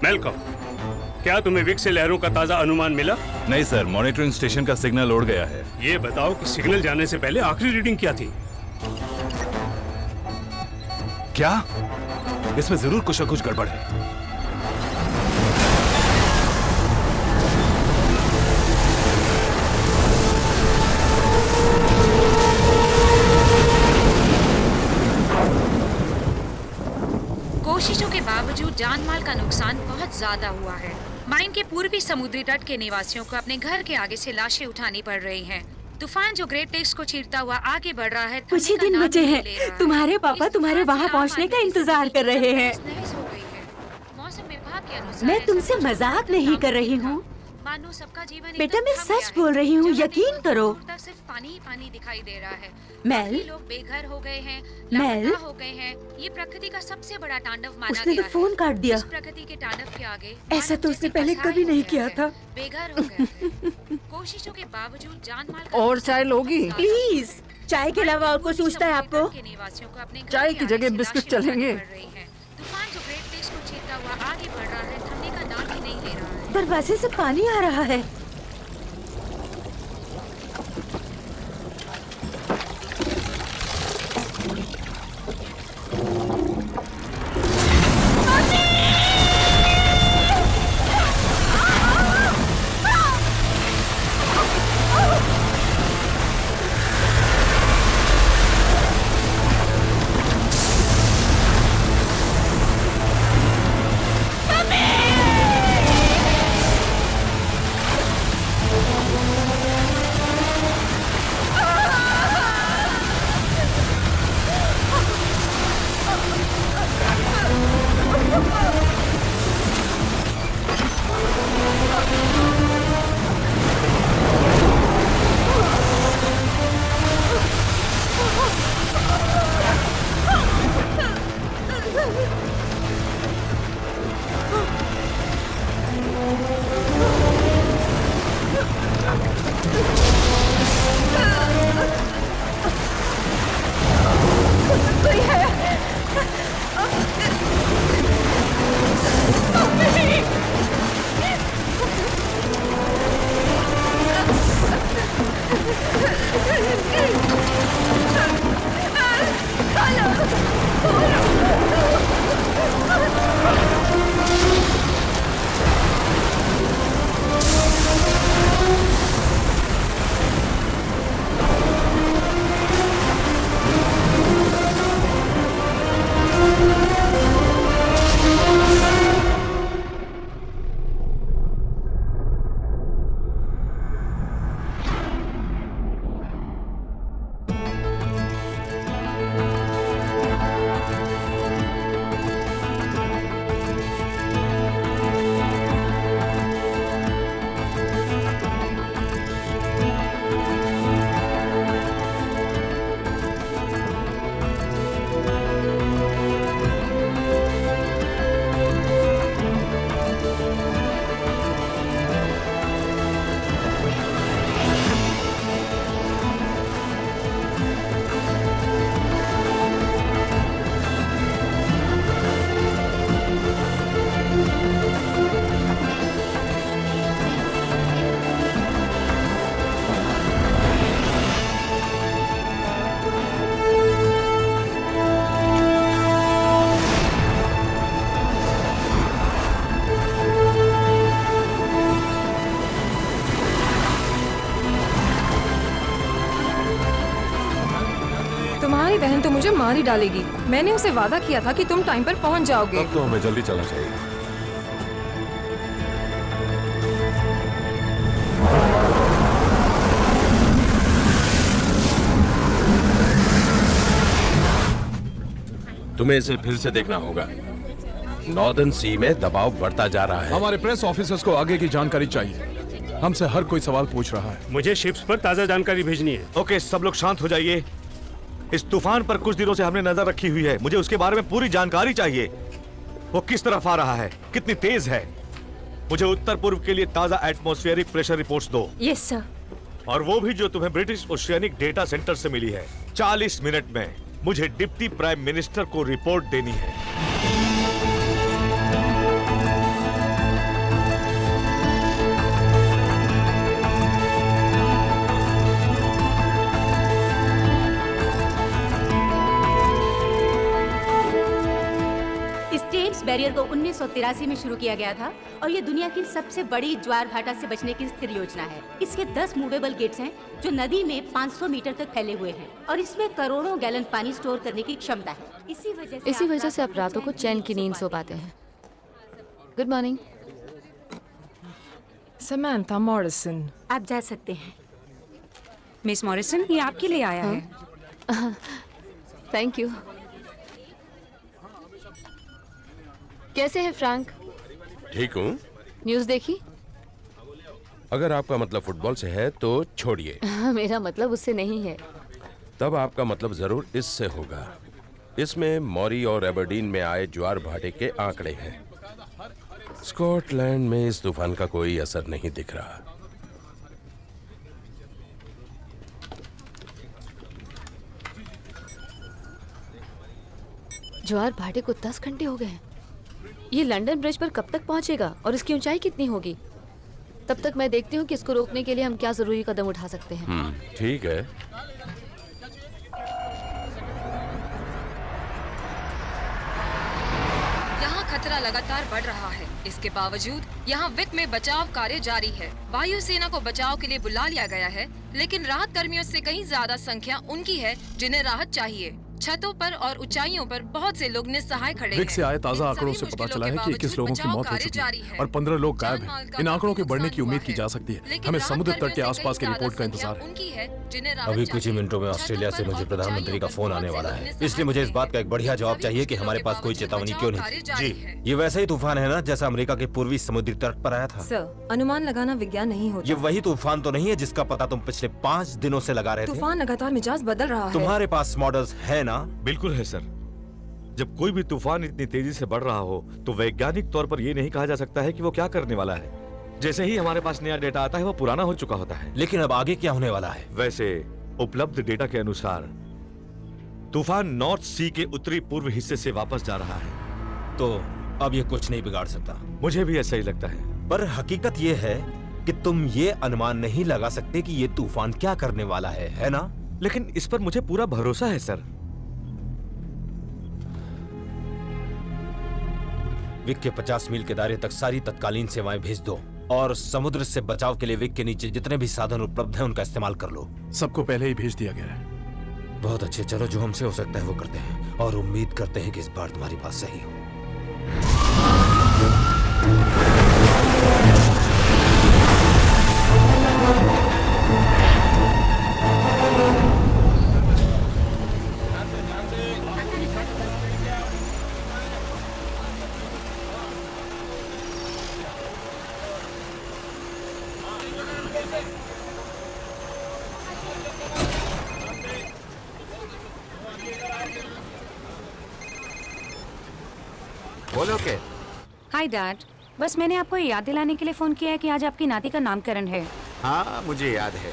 Welcome. क्या तुम्हें Wick से लहरों का ताजा अनुमान मिला? नहीं सर, मॉनिटरिंग स्टेशन का सिग्नल उड़ गया है। ये बताओ कि सिग्नल जाने से पहले आखिरी रीडिंग क्या थी? क्या? इसमें जरूर कुछ न कुछ गड़बड़ है। कोशिशों के बावजूद जानमाल का नुकसान बहुत ज्यादा हुआ है। माइन के पूर्वी समुद्री तट के निवासियों को अपने घर के आगे से लाशें उठानी पड़ रही हैं। तूफान जो ग्रेट लेक्स को चीरता हुआ आगे बढ़ रहा है। कुछ ही दिन बचे हैं। तुम्हारे पापा तुम्हारे वहाँ पहुँचने का इंतजार कर रहे हैं। मौसम विभाग के अनुसार मैं तुमसे मजाक नहीं कर रही हूँ मानो सबका जीवन बेटा, मैं सच बोल रही हूँ, यकीन करो। सिर्फ पानी ही पानी दिखाई दे रहा है। मेल, लोग बेघर हो गए हैं, मेल लापता हो गए हैं। ये प्रकृति का सबसे बड़ा तांडव माना उसने गया तो फोन काट दिया। इस प्रकृति के तांडव के आगे ऐसा तो उसने पहले कभी नहीं किया था। बेघर हो गए हैं। कोशिशों के बावजूद जानमाल का और चाय लोगी? प्लीज, चाय के अलावा और कुछ सूझता है आपको? चाय की जगह बिस्कुट चलेंगे। तूफान जो ग्रेट लेक्स को चीरता हुआ आगे बढ़ रहा है, थमने का नाम ही नहीं ले रहा है। दरवाजे से पानी आ रहा है। तुम्हारी बहन तो मुझे मार ही डालेगी। मैंने उसे वादा किया था कि तुम टाइम पर पहुंच जाओगे। तब तो हमें जल्दी चलना चाहिए। तुम्हें इसे फिर से देखना होगा। नॉर्दर्न सी में दबाव बढ़ता जा रहा है। हमारे प्रेस ऑफिसर्स को आगे की जानकारी चाहिए। हमसे हर कोई सवाल पूछ रहा है। मुझे शिप्स पर ताजा जानकारी भेजनी है। ओके, सब लोग शांत हो जाइए। इस तूफान पर कुछ दिनों से हमने नजर रखी हुई है। मुझे उसके बारे में पूरी जानकारी चाहिए। वो किस तरफ आ रहा है, कितनी तेज है। मुझे उत्तर पूर्व के लिए ताजा एटमॉस्फेरिक प्रेशर रिपोर्ट्स दो। Yes sir. और वो भी जो तुम्हें ब्रिटिश ओशियानिक डेटा सेंटर से मिली है। 40 मिनट में मुझे डिप्टी प्राइम मिनिस्टर को रिपोर्ट देनी है। स्टेट्स बैरियर को 1983 में शुरू किया गया था और ये दुनिया की सबसे बड़ी ज्वार भाटा से बचने की स्थिर योजना है। इसके 10 मूवेबल गेट्स हैं जो नदी में 500 मीटर तक फैले हुए हैं और इसमें करोड़ों गैलन पानी स्टोर करने की क्षमता है। इसी वजह से आप रातों को चैन की नींद सो पाते हैं। Good morning. Samantha Morrison. आप जा सकते हैं। मिस मॉरिसन, ये आपके लिए आया है। Thank you. कैसे है फ्रैंक? ठीक हूँ। न्यूज़ देखी? अगर आपका मतलब फुटबॉल से है तो छोड़िए। मेरा मतलब उससे नहीं है। तब आपका मतलब जरूर इससे होगा। इसमें मॉरी और एबरडीन में आए ज्वार भाटे के आंकड़े हैं। स्कॉटलैंड में इस तूफान का कोई असर नहीं दिख रहा। ज्वार भाटे को 10 घंटे हो गए हैं। ये लंदन ब्रिज पर कब तक पहुंचेगा और इसकी ऊंचाई कितनी होगी? तब तक मैं देखती हूँ कि इसको रोकने के लिए हम क्या जरूरी कदम उठा सकते हैं। ठीक है। यहाँ खतरा लगातार बढ़ रहा है। इसके बावजूद यहाँ विक में बचाव कार्य जारी है। वायुसेना को बचाव के लिए बुला लिया गया है, लेकिन राहत कर्मियों से कहीं ज्यादा संख्या उनकी है जिन्हें राहत चाहिए। छतों पर और ऊंचाइयों पर बहुत से लोग निस्सहाय खड़े हैं। विक से आए ताज़ा आंकड़ों से पता चला है कि 21 लोगों की मौत हो चुकी है और 15 लोग गायब हैं। इन आंकड़ों के बढ़ने की उम्मीद की जा सकती है। हमें समुद्र तट के आसपास की रिपोर्ट का इंतजार है। अभी कुछ ही मिनटों में ऑस्ट्रेलिया से मुझे प्रधानमंत्री का फोन आने वाला है, इसलिए मुझे इस बात का एक बढ़िया जवाब चाहिए कि हमारे पास कोई चेतावनी क्यों नहीं। जी, ये वैसा ही तूफान है ना जैसा अमेरिका के पूर्वी समुद्री तट पर आया था। सर, अनुमान लगाना विज्ञान नहीं होता। ये वही तूफान तो नहीं है जिसका पता तुम पिछले 5 दिनों से लगा रहे थे? तूफान लगातार मिजाज बदल रहा है। तुम्हारे पास मॉडल्स है ना? बिल्कुल है सर। जब कोई भी तूफान इतनी तेजी से बढ़ रहा हो तो वैज्ञानिक तौर पर यह नहीं कहा जा सकता है कि वो क्या करने वाला है। जैसे ही हमारे पास नया डेटा आता है वो पुराना हो चुका होता है। लेकिन अब आगे क्या होने वाला है? वैसे उपलब्ध डेटा के अनुसार तूफान नॉर्थ सी के उत्तरी पूर्व हिस्से से वापस जा रहा है। तो अब ये कुछ नहीं बिगाड़ सकता। मुझे भी ऐसा ही लगता है। पर हकीकत ये है कि तुम ये अनुमान नहीं लगा सकते कि ये तूफान क्या करने वाला है ना? लेकिन इस पर मुझे पूरा भरोसा है सर। विक के 50 मील के दायरे तक सारी तत्कालीन सेवाएं भेज दो और समुद्र से बचाव के लिए विक के नीचे जितने भी साधन उपलब्ध हैं उनका इस्तेमाल कर लो। सबको पहले ही भेज दिया गया है। बहुत अच्छे, चलो जो हमसे हो सकता है वो करते हैं और उम्मीद करते हैं कि इस बार तुम्हारी बात सही हो। बोलो के। हाय डैड, बस मैंने आपको याद दिलाने के लिए फोन किया है कि आज आपकी नाती का नामकरण है। हाँ मुझे याद है।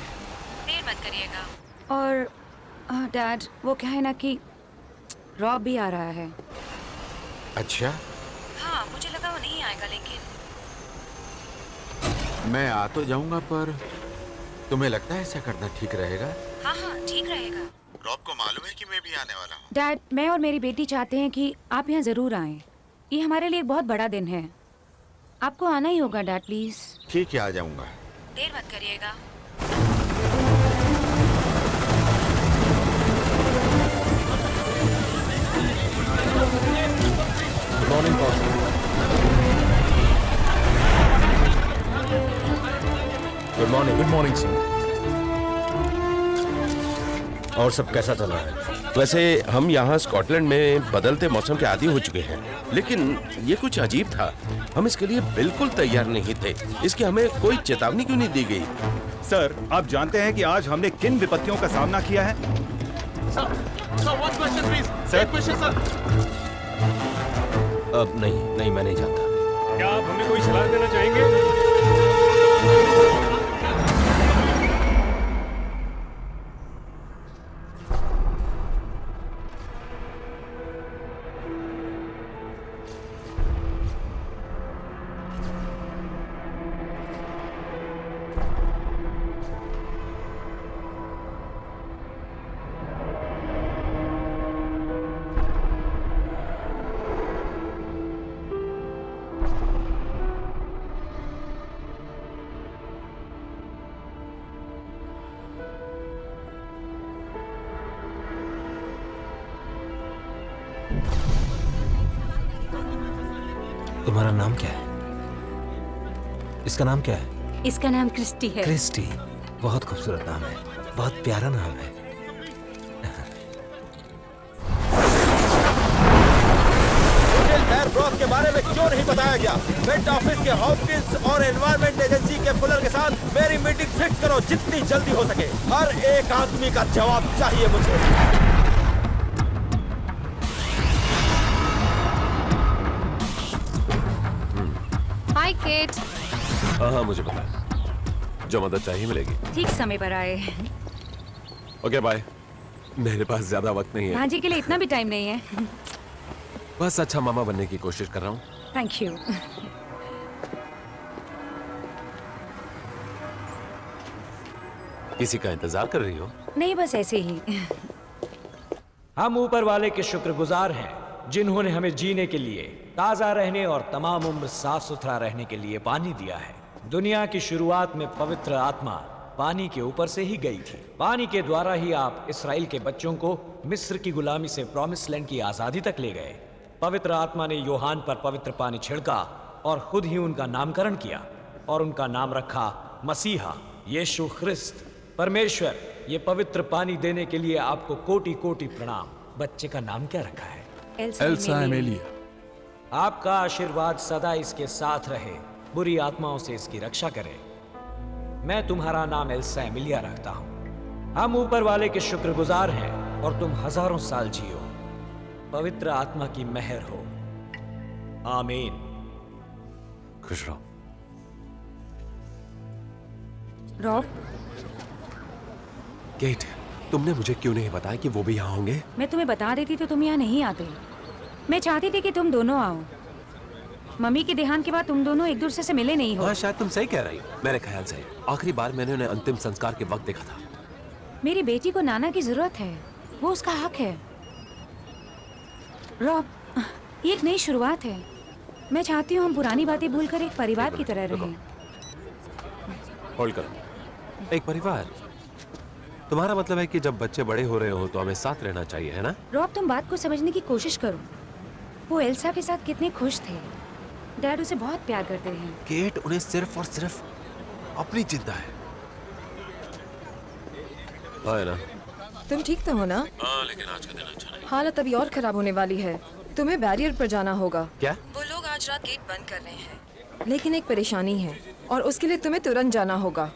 देर मत करिएगा। और डैड, वो क्या है ना कि रॉब भी आ रहा है। अच्छा, हाँ मुझे लगा वो नहीं आएगा, लेकिन मैं आ तो जाऊंगा, पर तुम्हें लगता है ऐसा करना ठीक रहेगा? हाँ हाँ ठीक रहेगा। रॉब को मालूम है कि मैं भी आने वाला हूँ? डैड, मैं और मेरी बेटी चाहते हैं कि आप यहाँ जरूर आएं। ये हमारे लिए एक बहुत बड़ा दिन है। आपको आना ही होगा डैड, प्लीज। ठीक है, आ जाऊंगा। देर मत करिएगा। Good morning boss. Good morning. Good morning sir. और सब कैसा चल रहा है? वैसे हम यहाँ स्कॉटलैंड में बदलते मौसम के आदी हो चुके हैं, लेकिन ये कुछ अजीब था। हम इसके लिए बिल्कुल तैयार नहीं थे। इसकी हमें कोई चेतावनी क्यों नहीं दी गई? सर, आप जानते हैं कि आज हमने किन विपत्तियों का सामना किया है? अब नहीं, मैं नहीं जानता। क्या आप हमें कोई सलाह देना चाहेंगे? तुम्हारा नाम क्या है? इसका नाम क्या है? इसका नाम क्रिस्टी है। क्रिस्टी, बहुत खूबसूरत नाम है, बहुत प्यारा नाम है। ब्रॉक के बारे में क्यों नहीं बताया गया? वेट ऑफिस के हॉपकिंस और एनवायरमेंट एजेंसी के फुलर के साथ मेरी मीटिंग फिक्स करो जितनी जल्दी हो सके। हर एक आदमी का जवाब चाहिए मुझे। हाय केट। हाँ, मुझे पता है। जो मदद चाहिए मिलेगी। ठीक समय पर आए। Okay bye. मेरे पास ज्यादा वक्त नहीं है। भांजी के लिए इतना भी टाइम नहीं है। बस अच्छा मामा बनने की कोशिश कर रहा हूँ। Thank you. किसी का इंतजार कर रही हो? नहीं, बस ऐसे ही। हम ऊपर वाले के शुक्रगुजार हैं जिन्होंने हमें जीने के लिए, ताजा रहने और तमाम उम्र साफ सुथरा रहने के लिए पानी दिया है। दुनिया की शुरुआत में पवित्र आत्मा पानी के ऊपर से ही गई थी। पानी के द्वारा ही आप इसराइल के बच्चों को मिस्र की गुलामी से प्रॉमिस लैंड की आजादी तक ले गए। पवित्र आत्मा ने यूहान पर पवित्र पानी छिड़का और खुद ही उनका नामकरण किया और उनका नाम रखा मसीहा, यीशु ख्रिस्त। परमेश्वर, ये पवित्र पानी देने के लिए आपको कोटि कोटि प्रणाम। बच्चे का नाम क्या रखा है? Elsa Amelia. आपका आशीर्वाद सदा इसके साथ रहे, बुरी आत्माओं से इसकी रक्षा करे। मैं तुम्हारा नाम एल्सा एमिलिया रखता हूँ। हम ऊपर वाले के शुक्रगुजार हैं और तुम हजारों साल जियो। पवित्र आत्मा की मेहर हो। आमीन। खुश रहो। रॉब, केट, तुमने मुझे क्यों नहीं बताया कि वो भी यहाँ होंगे? मैं तुम्हें बता देती तो तुम यहाँ नहीं आते। मैं चाहती थी कि तुम दोनों आओ। मम्मी के देहांत के बाद तुम दोनों एक दूसरे से मिले नहीं हो। हाँ, शायद तुम सही कह रही। मेरे ख्याल से आखिरी बार मैंने उन्हें अंतिम संस्कार के वक्त देखा था। मेरी बेटी को नाना की जरूरत है, वो उसका हक है। रॉब, ये एक नई शुरुआत है। मैं चाहती हूँ हम पुरानी बातें भूलकर एक परिवार की तरह रहें। होल्ड करो। एक परिवार? तुम्हारा मतलब है कि जब बच्चे बड़े हो रहे हो तो हमें साथ रहना चाहिए, है ना? रॉब, तुम बात को समझने की कोशिश करो। वो एल्सा के साथ कितने खुश थे। डैड उसे बहुत प्यार करते हैं। केट, उन्हें सिर्फ और सिर्फ अपनी चिंता है। हाँ ना? तुम ठीक तो हो ना? हाँ, लेकिन आज का दिन अच्छा नहीं। हालत अभी और खराब होने वाली है। तुम्हें बैरियर पर जाना होगा। क्या? वो लोग आज रात गेट बंद कर रहे हैं। लेकिन एक परेशानी है और उसके लिए तुम्हें तुरंत जाना होगा।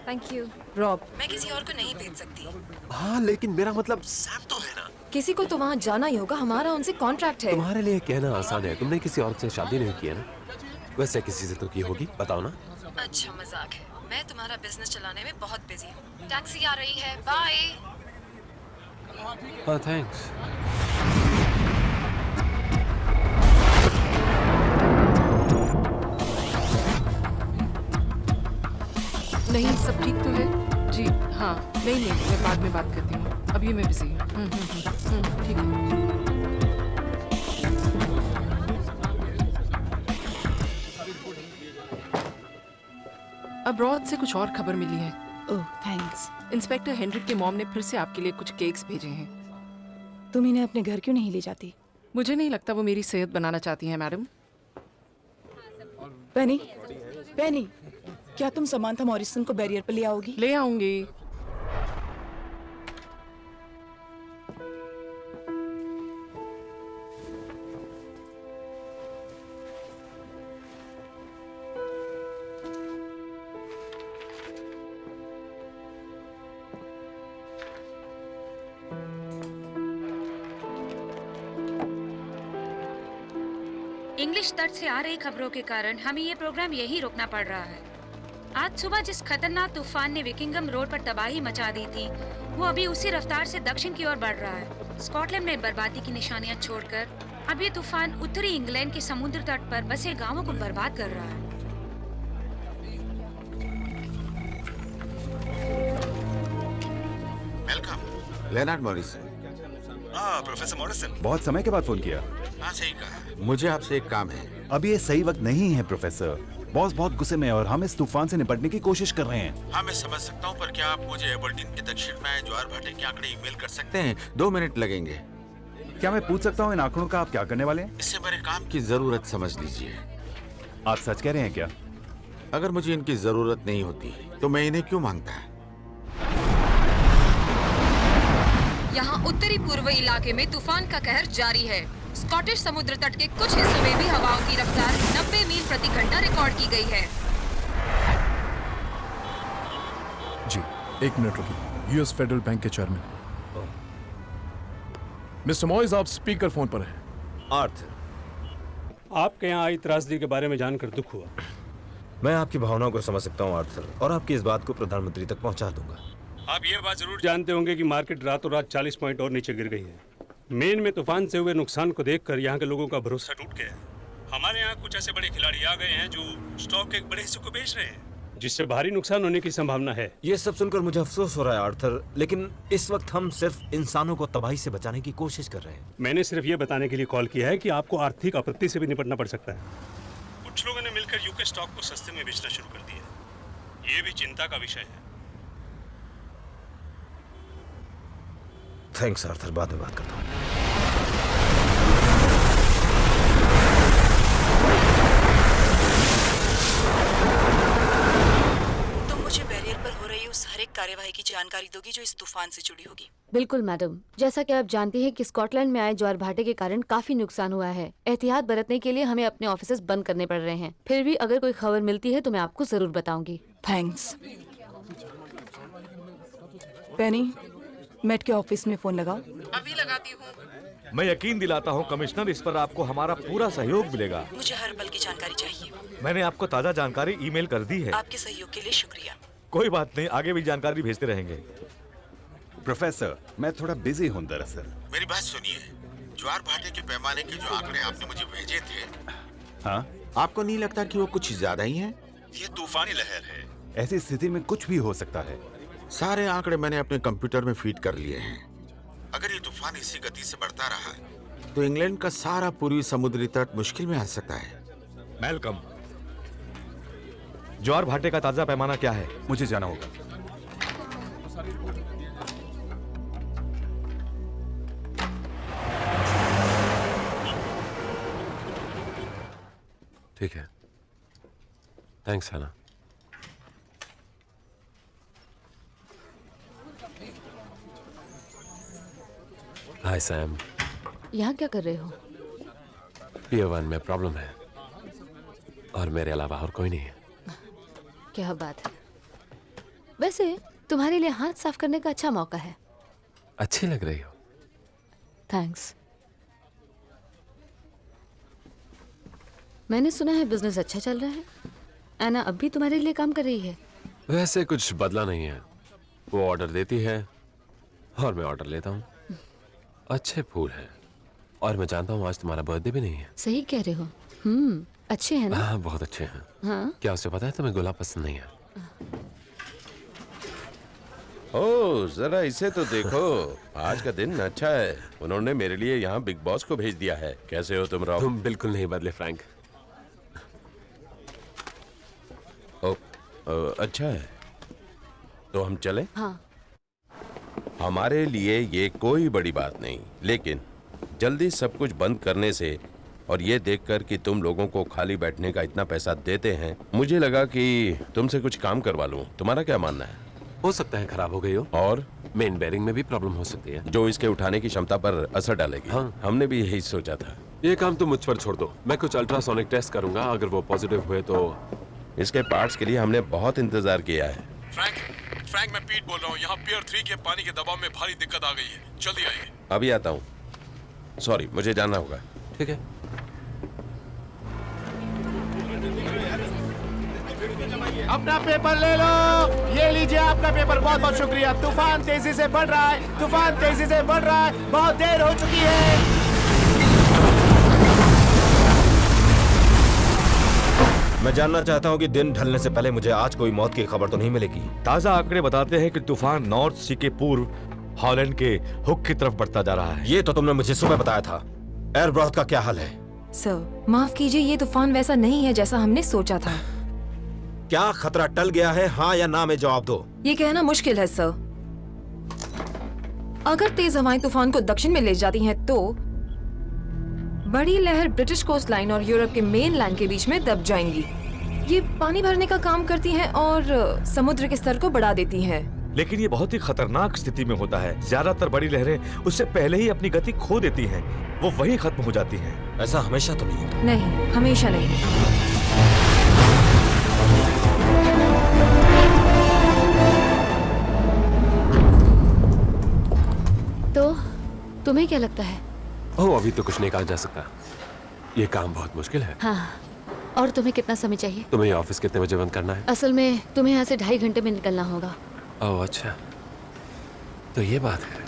Thank you. रॉब, मैं किसी और को नहीं भेज सकती। हाँ, लेकिन मेरा मतलब सैम तो है ना? किसी को तो वहाँ जाना ही होगा। हमारा उनसे कॉन्ट्रैक्ट है। तुम्हारे लिए कहना आसान है। तुमने किसी और से शादी नहीं की है ना? वैसे किसी से तो की होगी, बताओ ना। अच्छा मजाक है। मैं तुम्हारा बिजनेस चलाने में बहुत बिजी हूँ। टैक्सी आ रही है, बाय। हाँ, थैंक्स। नहीं, सब ठीक तो है जी? हाँ, नहीं, मैं बाद में बात करती हूँ, अभी मैं बिजी हूँ। ठीक है। अब्रॉड से कुछ और खबर मिली है। ओह, थैंक्स। इंस्पेक्टर हेनरिक के मॉम ने फिर से आपके लिए कुछ केक्स भेजे हैं। तुम इन्हें अपने घर क्यों नहीं ले जाती? मुझे नहीं लगता वो मेरी सेहत बनाना चाहती हैं, मैडम। पेनी, पेनी, क्या तुम समांथा मॉरिसन को बैरियर पर ले आओगी? ले आऊंगी। इंग्लिश तट से आ रही खबरों के कारण हमें ये प्रोग्राम यही रोकना पड़ रहा है। आज सुबह जिस खतरनाक तूफान ने विकिंगम रोड पर तबाही मचा दी थी, वो अभी उसी रफ्तार से दक्षिण की ओर बढ़ रहा है। स्कॉटलैंड में बर्बादी की निशानियां छोड़कर अब ये तूफान उत्तरी इंग्लैंड के समुद्र तट पर बसे गांवों को बर्बाद कर रहा है। Welcome, Leonard Morrison. हाँ, प्रोफेसर मॉरिसन, बहुत समय के बाद फोन किया। हाँ, सही कहा। मुझे आपसे एक काम है। अब ये सही वक्त नहीं है प्रोफेसर। बॉस बहुत गुस्से में है और हम इस तूफान से निपटने की कोशिश कर रहे हैं। हाँ, मैं समझ सकता हूँ, पर क्या आप मुझे एबरडीन के दक्षिण में ज्वार भाटे के आंकड़े ईमेल कर सकते हैं? 2 मिनट लगेंगे। क्या मैं पूछ सकता हूँ इन आंकड़ों का आप क्या करने वाले हैं? इससे मेरे काम की जरूरत समझ लीजिए। आप सच कह रहे हैं क्या? अगर मुझे इनकी जरूरत नहीं होती तो मैं इन्हें क्यों मांगता? यहाँ उत्तरी पूर्व इलाके में तूफान का कहर जारी है। स्कॉटिश समुद्र तट के कुछ हिस्सों में भी हवाओं की रफ्तार 90 मील प्रति घंटा रिकॉर्ड की गई है। जी, 1 मिनट रुकिए। यूएस फेडरल बैंक के चेयरमैन मिस्टर मॉइस, आप स्पीकर फोन पर हैं। आर्थर, आपके यहाँ आई त्रासदी के बारे में जानकर दुख हुआ। मैं आपकी भावनाओं को समझ सकता हूँ आर्थर, और आपकी इस बात को प्रधानमंत्री तक पहुँचा दूंगा। आप ये बात जरूर जानते होंगे कि मार्केट रातों रात 40 पॉइंट और नीचे गिर गई है। मेन में तूफान से हुए नुकसान को देखकर यहाँ के लोगों का भरोसा टूट गया है। हमारे यहाँ कुछ ऐसे बड़े खिलाड़ी आ गए हैं जो स्टॉक के एक बड़े हिस्से को बेच रहे हैं, जिससे भारी नुकसान होने की संभावना है। ये सब सुनकर मुझे अफसोस हो रहा है आर्थर, लेकिन इस वक्त हम सिर्फ इंसानों को तबाही से बचाने की कोशिश कर रहे हैं। मैंने सिर्फ ये बताने के लिए कॉल किया है कि आपको आर्थिक आपत्ति से भी निपटना पड़ सकता है। कुछ लोगों ने मिलकर यूके स्टॉक को सस्ते में बेचना शुरू कर दिया। ये भी चिंता का विषय है। थैंक्स आर्थर, बाद में बात करता हूँ। तुम मुझे बैरियर पर हो रही उस हर एक कार्यवाही की जानकारी दोगी जो इस तूफान से जुड़ी होगी? बिल्कुल मैडम। जैसा कि आप जानती हैं कि स्कॉटलैंड में आए ज्वार भाटे के कारण काफी नुकसान हुआ है। एहतियात बरतने के लिए हमें अपने ऑफिसेज बंद करने पड़ रहे हैं। फिर भी अगर कोई खबर मिलती है तो मैं आपको जरूर बताऊंगी। थैंक्स। पेनी, मेट के ऑफिस में फोन लगाओ। अभी लगाती हूँ। मैं यकीन दिलाता हूँ कमिश्नर, इस पर आपको हमारा पूरा सहयोग मिलेगा। मुझे हर पल की जानकारी चाहिए। मैंने आपको ताज़ा जानकारी ईमेल कर दी है। आपके सहयोग के लिए शुक्रिया। कोई बात नहीं, आगे भी जानकारी भेजते रहेंगे। प्रोफेसर, मैं थोड़ा बिजी हूँ दरअसल। मेरी बात सुनिए, ज्वार भाटे के पैमाने के जो आंकड़े आपने मुझे भेजे थे, हाँ, आपको नहीं लगता कि वो कुछ ज्यादा ही हैं? ये तूफानी लहर है, ऐसी स्थिति में कुछ भी हो सकता है। सारे आंकड़े मैंने अपने कंप्यूटर में फीड कर लिए हैं। अगर ये तूफान इसी गति से बढ़ता रहा तो इंग्लैंड का सारा पूर्वी समुद्री तट मुश्किल में आ सकता है। वेलकम। ज्वार भाटे का ताजा पैमाना क्या है? मुझे जाना होगा। ठीक है, थैंक्स हैना। हाय सैम। यहाँ क्या कर रहे हो? पियर 1 में प्रॉब्लम है और मेरे अलावा और कोई नहीं है। क्या बात है। वैसे तुम्हारे लिए हाथ साफ करने का अच्छा मौका है। अच्छी लग रही हो। थैंक्स। मैंने सुना है बिजनेस अच्छा चल रहा है। एना अब भी तुम्हारे लिए काम कर रही है? वैसे कुछ बदला नहीं है। वो ऑर्डर देती है और मैं ऑर्डर लेता हूँ। अच्छे फूल हैं और मैं जानता हूँ आज तुम्हारा बर्थडे भी नहीं है। सही कह रहे हो। अच्छे हैं ना? हाँ, बहुत अच्छे हैं। हाँ? क्या उसे पता है तुम्हें गुलाब पसंद नहीं है? ओह, जरा इसे तो देखो, आज का दिन अच्छा है। उन्होंने मेरे लिए यहाँ बिग बॉस को भेज दिया है। कैसे हो तुम राव? तुम बिल्कुल नहीं बदले फ्रैंक। अच्छा है, तो हम चलें? हाँ। हमारे लिए ये कोई बड़ी बात नहीं, लेकिन जल्दी सब कुछ बंद करने से और ये देखकर कि तुम लोगों को खाली बैठने का इतना पैसा देते हैं, मुझे लगा कि तुमसे कुछ काम करवा लूं। तुम्हारा क्या मानना है? हो सकता है खराब हो गई हो और मेन बेरिंग में भी प्रॉब्लम हो सकती है, जो इसके उठाने की क्षमता पर असर डालेगी। हाँ, हमने भी यही सोचा था। ये काम तुम मुझ पर छोड़ दो, मैं कुछ अल्ट्रासोनिक टेस्ट करूंगा। अगर वो पॉजिटिव हुए तो इसके पार्ट्स के लिए हमने बहुत इंतजार किया है। फ्रैंक, मैं पीट बोल रहा हूँ। यहाँ पियर 3 के पानी के दबाव में भारी दिक्कत आ गई है। जल्दी आइए। अभी आता हूँ। सॉरी, मुझे जाना होगा। ठीक है। अपना पेपर ले लो। ये लीजिए आपका पेपर। बहुत बहुत शुक्रिया। तूफान तेजी से बढ़ रहा है। तूफान तेजी से बढ़ रहा है। बहुत देर हो चुकी है। मैं जानना चाहता हूँ कि दिन ढलने से पहले मुझे आज कोई मौत की खबर तो नहीं मिलेगी। ताजा आंकड़े बताते हैं कि तूफान नॉर्थ सी के पूर्व हॉलैंड के हुक की तरफ बढ़ता जा रहा है। ये तो तुमने मुझे सुबह बताया था। एयरब्रॉथ का क्या हाल है? सर माफ कीजिए, ये तूफान वैसा नहीं है जैसा हमने सोचा था। क्या खतरा टल गया है? हाँ या ना में जवाब दो। ये कहना मुश्किल है सर। अगर तेज हवाएं तूफान को दक्षिण में ले जाती हैं तो बड़ी लहर ब्रिटिश कोस्ट लाइन और यूरोप के मेन लैंड के बीच में दब जाएंगी। ये पानी भरने का काम करती हैं और समुद्र के स्तर को बढ़ा देती हैं। लेकिन ये बहुत ही खतरनाक स्थिति में होता है। ज्यादातर बड़ी लहरें उससे पहले ही अपनी गति खो देती हैं, वो वहीं खत्म हो जाती हैं। ऐसा हमेशा तो नहीं होता। नहीं, हमेशा नहीं। तो तुम्हें क्या लगता है? ओह, अभी तो कुछ नहीं कहा जा सकता। ये काम बहुत मुश्किल है। हाँ, और तुम्हें कितना समय चाहिए? तुम्हें ऑफिस कितने बजे बंद करना है? असल में तुम्हें यहाँ से 2.5 घंटे में निकलना होगा। ओह अच्छा, तो ये बात है।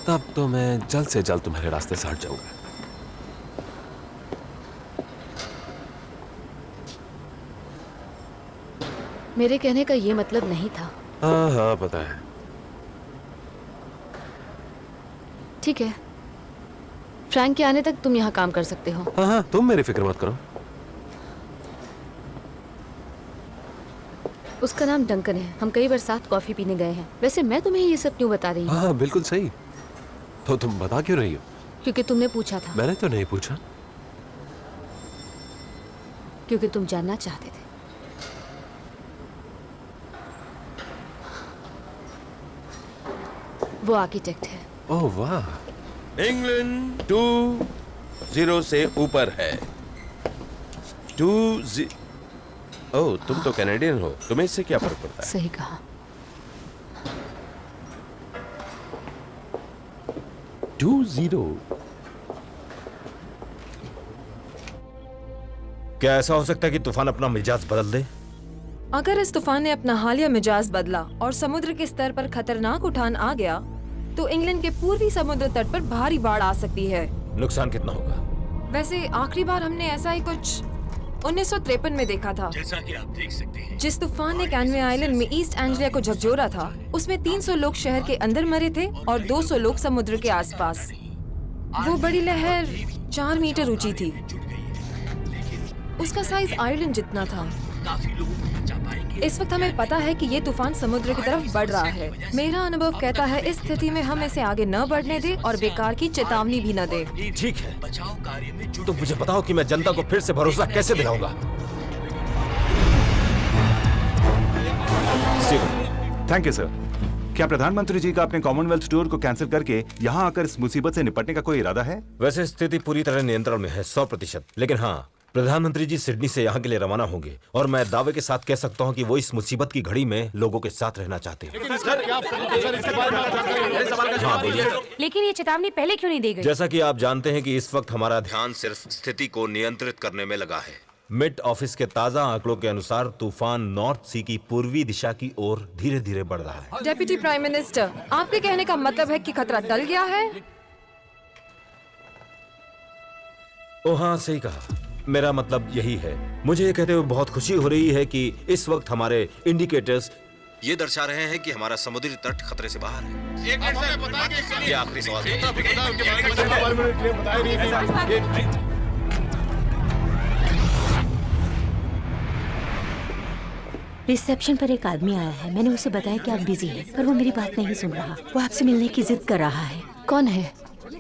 तब तो मैं जल्द से जल्द तुम्हारे रास्ते से हट जाऊंगा। मेरे कहने का ये मतलब नहीं था। हाँ हाँ पता है। ठीक है, फ्रैंक के आने तक तुम यहाँ काम कर सकते हो। हाँ हाँ, तुम मेरी फिक्र मत करो। उसका नाम डंकन है। हम कई बार साथ कॉफी पीने गए हैं। वैसे मैं तुम्हें ये सब क्यों बता रही हूँ? हाँ बिल्कुल सही। तो तुम बता क्यों रही हो? क्योंकि तुमने पूछा था। मैंने तो नहीं पूछा। क्योंकि तुम जानना चाहते थे। वो आर्किटेक्ट है। ओह वाह। इंग्लैंड 2-0 से ऊपर है। 2-0। ओह, तुम तो कैनेडियन हो, तुम्हें इससे क्या फर्क पड़ता है? सही कहा। 2-0। क्या ऐसा हो सकता है कि तूफान अपना मिजाज बदल दे? अगर इस तूफान ने अपना हालिया मिजाज बदला और समुद्र के स्तर पर खतरनाक उठान आ गया तो इंग्लैंड के पूर्वी समुद्र तट पर भारी बाढ़ आ सकती है। नुकसान कितना होगा? वैसे आखिरी बार हमने ऐसा ही कुछ 1953 में देखा था। जैसा कि आप देख सकते हैं, जिस तूफान ने कैनवे आइलैंड में ईस्ट एंग्लिया को झकझोरा था, उसमें 300 लोग शहर के अंदर मरे थे और 200 लोग समुद्र के आसपास। वो बड़ी लहर 4 मीटर ऊंची थी। उसका साइज आयरलैंड जितना था। इस वक्त हमें पता है कि ये तूफान समुद्र की तरफ बढ़ रहा है। मेरा अनुभव कहता है इस स्थिति में हम इसे आगे न बढ़ने दे और बेकार की चेतावनी भी न दे। ठीक है, तो मुझे बताओ कि मैं जनता को फिर से भरोसा कैसे दिलाऊंगा? Thank you sir. क्या प्रधानमंत्री जी का अपने कॉमनवेल्थ टूर को कैंसिल करके यहाँ आकर इस मुसीबत से निपटने का कोई इरादा है? वैसे स्थिति पूरी तरह नियंत्रण में है, 100%। लेकिन हाँ, प्रधानमंत्री जी सिडनी से यहाँ के लिए रवाना होंगे और मैं दावे के साथ कह सकता हूँ कि वो इस मुसीबत की घड़ी में लोगों के साथ रहना चाहते हैं। हाँ बोलिए। लेकिन ये चेतावनी पहले क्यों नहीं दी गई? जैसा कि आप जानते हैं कि इस वक्त हमारा ध्यान सिर्फ स्थिति को नियंत्रित करने में लगा है। मिट ऑफिस के ताजा आंकड़ों के अनुसार तूफान नॉर्थ सी की पूर्वी दिशा की ओर धीरे धीरे बढ़ रहा है। डेप्यूटी प्राइम मिनिस्टर, आपके कहने का मतलब है कि खतरा टल गया है? ओह हाँ, सही कहा। मेरा मतलब यही है। मुझे ये कहते हुए बहुत खुशी हो रही है कि इस वक्त हमारे इंडिकेटर्स ये दर्शा रहे हैं कि हमारा समुद्री तट खतरे से बाहर है। ये आखिरी सवाल है। रिसेप्शन पर एक आदमी आया है। मैंने उसे बताया कि आप बिजी हैं, पर वो मेरी बात नहीं सुन रहा। वो आपसे मिलने की जिद कर रहा है। कौन है?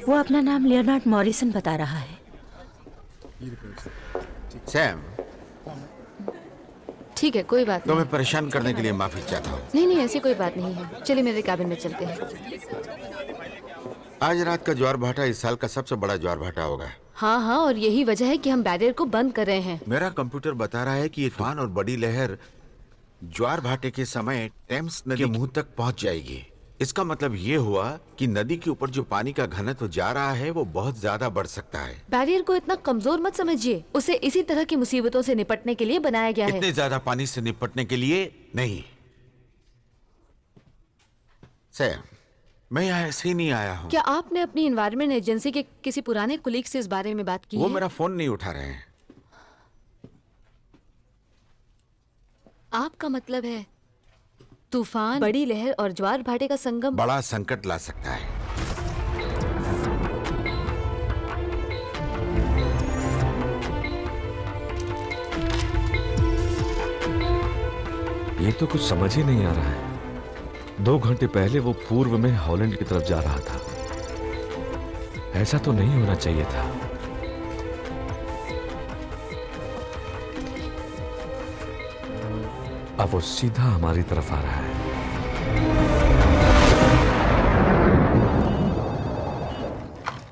वो अपना नाम लियोनार्ड मॉरिसन बता रहा है। सैम, ठीक है, कोई बात तो मैं परेशान करने के लिए माफी चाहता हूँ। नहीं। नहीं, ऐसी कोई बात नहीं है। चलिए मेरे कैबिन में चलते हैं। आज रात का ज्वार भाटा इस साल का सबसे बड़ा ज्वार भाटा होगा। हाँ हाँ, और यही वजह है कि हम बैरियर को बंद कर रहे हैं। मेरा कंप्यूटर बता रहा है कि ये तूफान और बड़ी लहर ज्वार भाटे के समय टेम्स नदी के मुंह तक पहुंच जाएगी। इसका मतलब ये हुआ कि नदी के ऊपर जो पानी का घनत्व जा रहा है वो बहुत ज्यादा बढ़ सकता है। बैरियर को इतना कमजोर मत समझिए। उसे इसी तरह की मुसीबतों से निपटने के लिए बनाया गया है। इतने ज्यादा पानी से निपटने के लिए नहीं। सैम, मैं यहाँ ऐसे ही नहीं आया हूँ। क्या आपने अपनी एनवायरनमेंट एजेंसी के किसी पुराने कुलीग से इस बारे में बात की वो है? मेरा फोन नहीं उठा रहे हैं। आपका मतलब है तूफान, बड़ी लहर और ज्वार भाटे का संगम बड़ा संकट ला सकता है। ये तो कुछ समझ ही नहीं आ रहा है। 2 घंटे पहले वो पूर्व में हॉलैंड की तरफ जा रहा था। ऐसा तो नहीं होना चाहिए था। अब वो सीधा हमारी तरफ आ रहा है।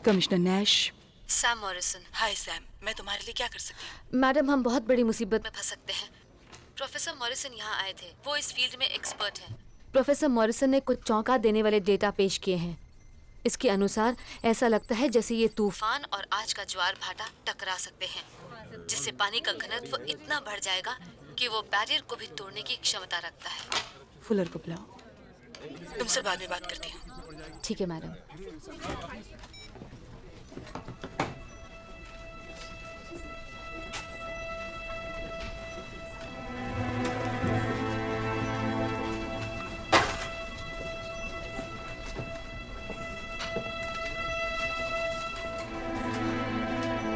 Commissioner Nash. Sam Morrison. Hi Sam, मैं तुम्हारे लिए क्या कर सकती हूँ? मैडम, हम बहुत बड़ी मुसीबत में फंस सकते हैं। प्रोफेसर मॉरिसन यहाँ आए थे। वो इस फील्ड में एक्सपर्ट हैं। प्रोफेसर मॉरिसन ने कुछ चौंका देने वाले डेटा पेश किए हैं। इसके अनुसार ऐसा लगता है जैसे ये तूफान और आज का ज्वार भाटा टकरा सकते हैं, जिससे पानी का घनत्व इतना बढ़ जाएगा कि वो बैरियर को भी तोड़ने की क्षमता रखता है। फुलर को बुलाओ, तुमसे बाद में बात करती हूँ। ठीक है madam.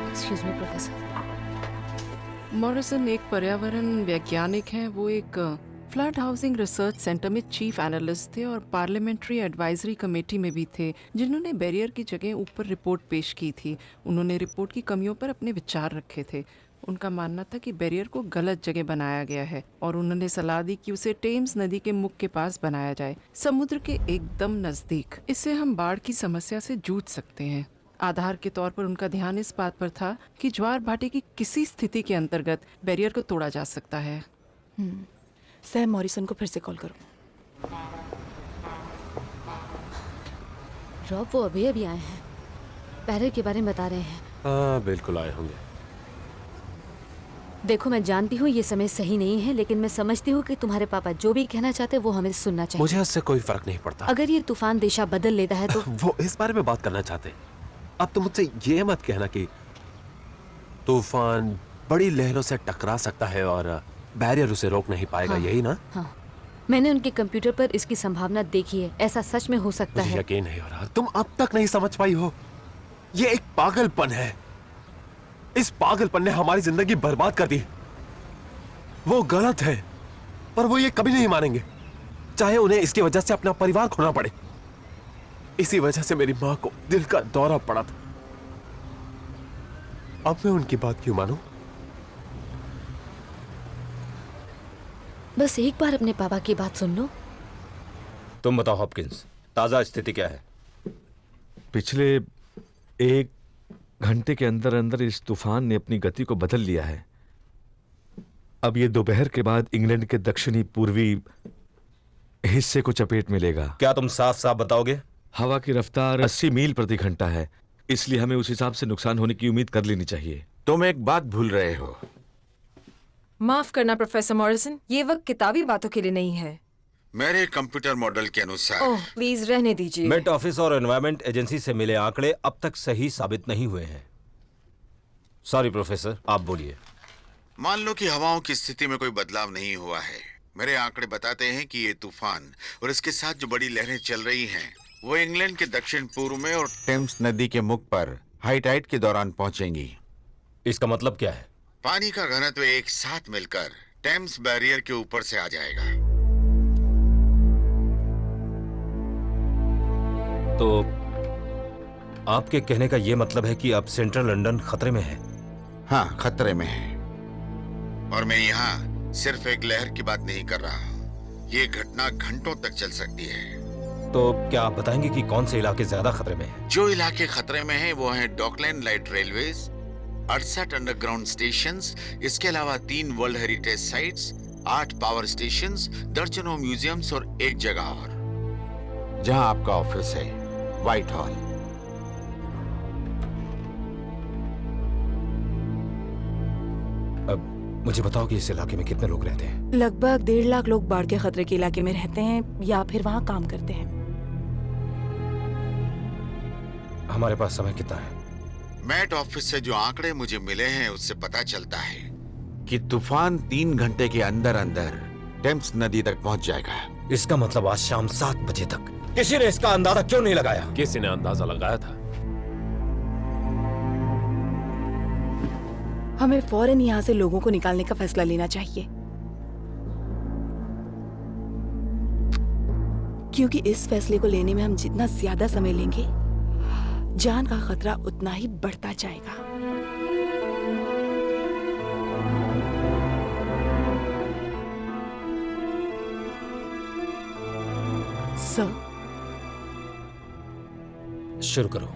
Excuse me professor. Morrison एक पर्यावरण वैज्ञानिक हैं। वो एक फ्लड हाउसिंग रिसर्च सेंटर में चीफ एनालिस्ट थे और पार्लियामेंट्री एडवाइजरी कमेटी में भी थे, जिन्होंने बैरियर की जगह ऊपर रिपोर्ट पेश की थी। उन्होंने रिपोर्ट की कमियों पर अपने विचार रखे थे। उनका मानना था कि बैरियर को गलत जगह बनाया गया है और उन्होंने सलाह दी कि उसे टेम्स नदी के मुख के पास बनाया जाए, समुद्र के एकदम नजदीक। इससे हम बाढ़ की समस्या से जूझ सकते हैं। आधार के तौर पर उनका ध्यान इस बात पर था कि ज्वार भाटे की किसी स्थिति के अंतर्गत बैरियर को तोड़ा जा सकता है। सैम मॉरिसन को फिर से कॉल करो। रॉब, वो अभी अभी आए हैं। बैरियर के बारे में बता रहे हैं। हाँ, बिल्कुल आए होंगे। देखो, मैं जानती हूँ ये समय सही नहीं है, लेकिन मैं समझती हूँ कि तुम्हारे पापा जो भी कहना चाहते हैं वो हमें सुनना चाहिए। मुझे उससे कोई फर्क नहीं पड़ता। अगर ये तूफान दिशा बदल लेता है तो वो इस बारे में बात करना चाहते। अब तुम मुझसे ये मत कहना कि तूफान बड़ी लहरों से टकरा सकता है और बैरियर उसे रोक नहीं पाएगा। हाँ, यही ना? हाँ। मैंने उनके कंप्यूटर पर इसकी संभावना देखी है। ऐसा सच में हो सकता है। यकीन नहीं हो रहा। तुम अब तक नहीं समझ पाई हो। ये एक पागलपन है। इस पागलपन ने हमारी जिंदगी बर्बाद कर दी। वो गलत है, पर वो ये कभी नहीं मानेंगे, चाहे उन्हें इसकी वजह से अपना परिवार खोना पड़े। इसी वजह से मेरी माँ को दिल का दौरा पड़ा था। अब मैं उनकी बात क्यों मानूं? बस एक बार अपने पापा की बात सुन लो। तुम बताओ हॉपकिंस, ताजा स्थिति क्या है? पिछले 1 घंटे के अंदर अंदर इस तूफान ने अपनी गति को बदल लिया है। अब ये दोपहर के बाद इंग्लैंड के दक्षिणी पूर्वी हिस्से को चपेट में लेगा। क्या तुम साफ साफ बताओगे? हवा की रफ्तार 80 मील प्रति घंटा है, इसलिए हमें उस हिसाब से नुकसान होने की उम्मीद कर लेनी चाहिए। तुम एक बात भूल रहे हो। माफ करना प्रोफेसर मॉरिसन, ये वक्त किताबी बातों के लिए नहीं है। मेरे कंप्यूटर मॉडल के अनुसार ओह, प्लीज रहने दीजिए। मेट ऑफिस और एनवायरमेंट एजेंसी से मिले आंकड़े अब तक सही साबित नहीं हुए हैं। सॉरी प्रोफेसर, आप बोलिए। मान लो कि हवाओं की स्थिति में कोई बदलाव नहीं हुआ है। मेरे आंकड़े बताते हैं कि ये तूफान और इसके साथ जो बड़ी लहरें चल रही हैं, वो इंग्लैंड के दक्षिण पूर्व में और टेम्स नदी के मुख पर हाई टाइड के दौरान पहुंचेंगी। इसका मतलब क्या है? पानी का घनत्व एक साथ मिलकर टेम्स बैरियर के ऊपर से आ जाएगा। तो आपके कहने का यह मतलब है कि अब सेंट्रल लंदन खतरे में है? हाँ, खतरे में है। और मैं यहाँ सिर्फ एक लहर की बात नहीं कर रहा हूँ। ये घटना घंटों तक चल सकती है। तो क्या आप बताएंगे कि कौन से इलाके ज्यादा खतरे में हैं? जो इलाके खतरे में हैं वो हैं Dockland light railways, 68 underground stations, इसके अलावा 3 world heritage sites, 8 power stations, दर्जनों म्यूजियम्स और एक जगह और जहां आपका ऑफिस है, व्हाइट हॉल। अब मुझे बताओ कि इस इलाके में कितने लोग रहते हैं? लगभग 1.5 लाख लोग बाढ़ के खतरे के इलाके में रहते हैं या फिर वहाँ काम करते हैं। हमारे पास समय कितना है? मैट ऑफिस से जो आंकड़े मुझे मिले हैं उससे पता चलता है कि तूफान 3 घंटे के अंदर अंदर टेम्स नदी तक पहुंच जाएगा। इसका मतलब आज शाम 7 बजे तक। किसी ने इसका अंदाजा क्यों नहीं लगाया? किसी ने अंदाजा लगाया था। हमें फौरन यहाँ से लोगों को निकालने का फैसला लेना चाहिए, क्योंकि इस फैसले को लेने में हम जितना ज्यादा समय लेंगे जान का खतरा उतना ही बढ़ता जाएगा। सर, शुरू करो।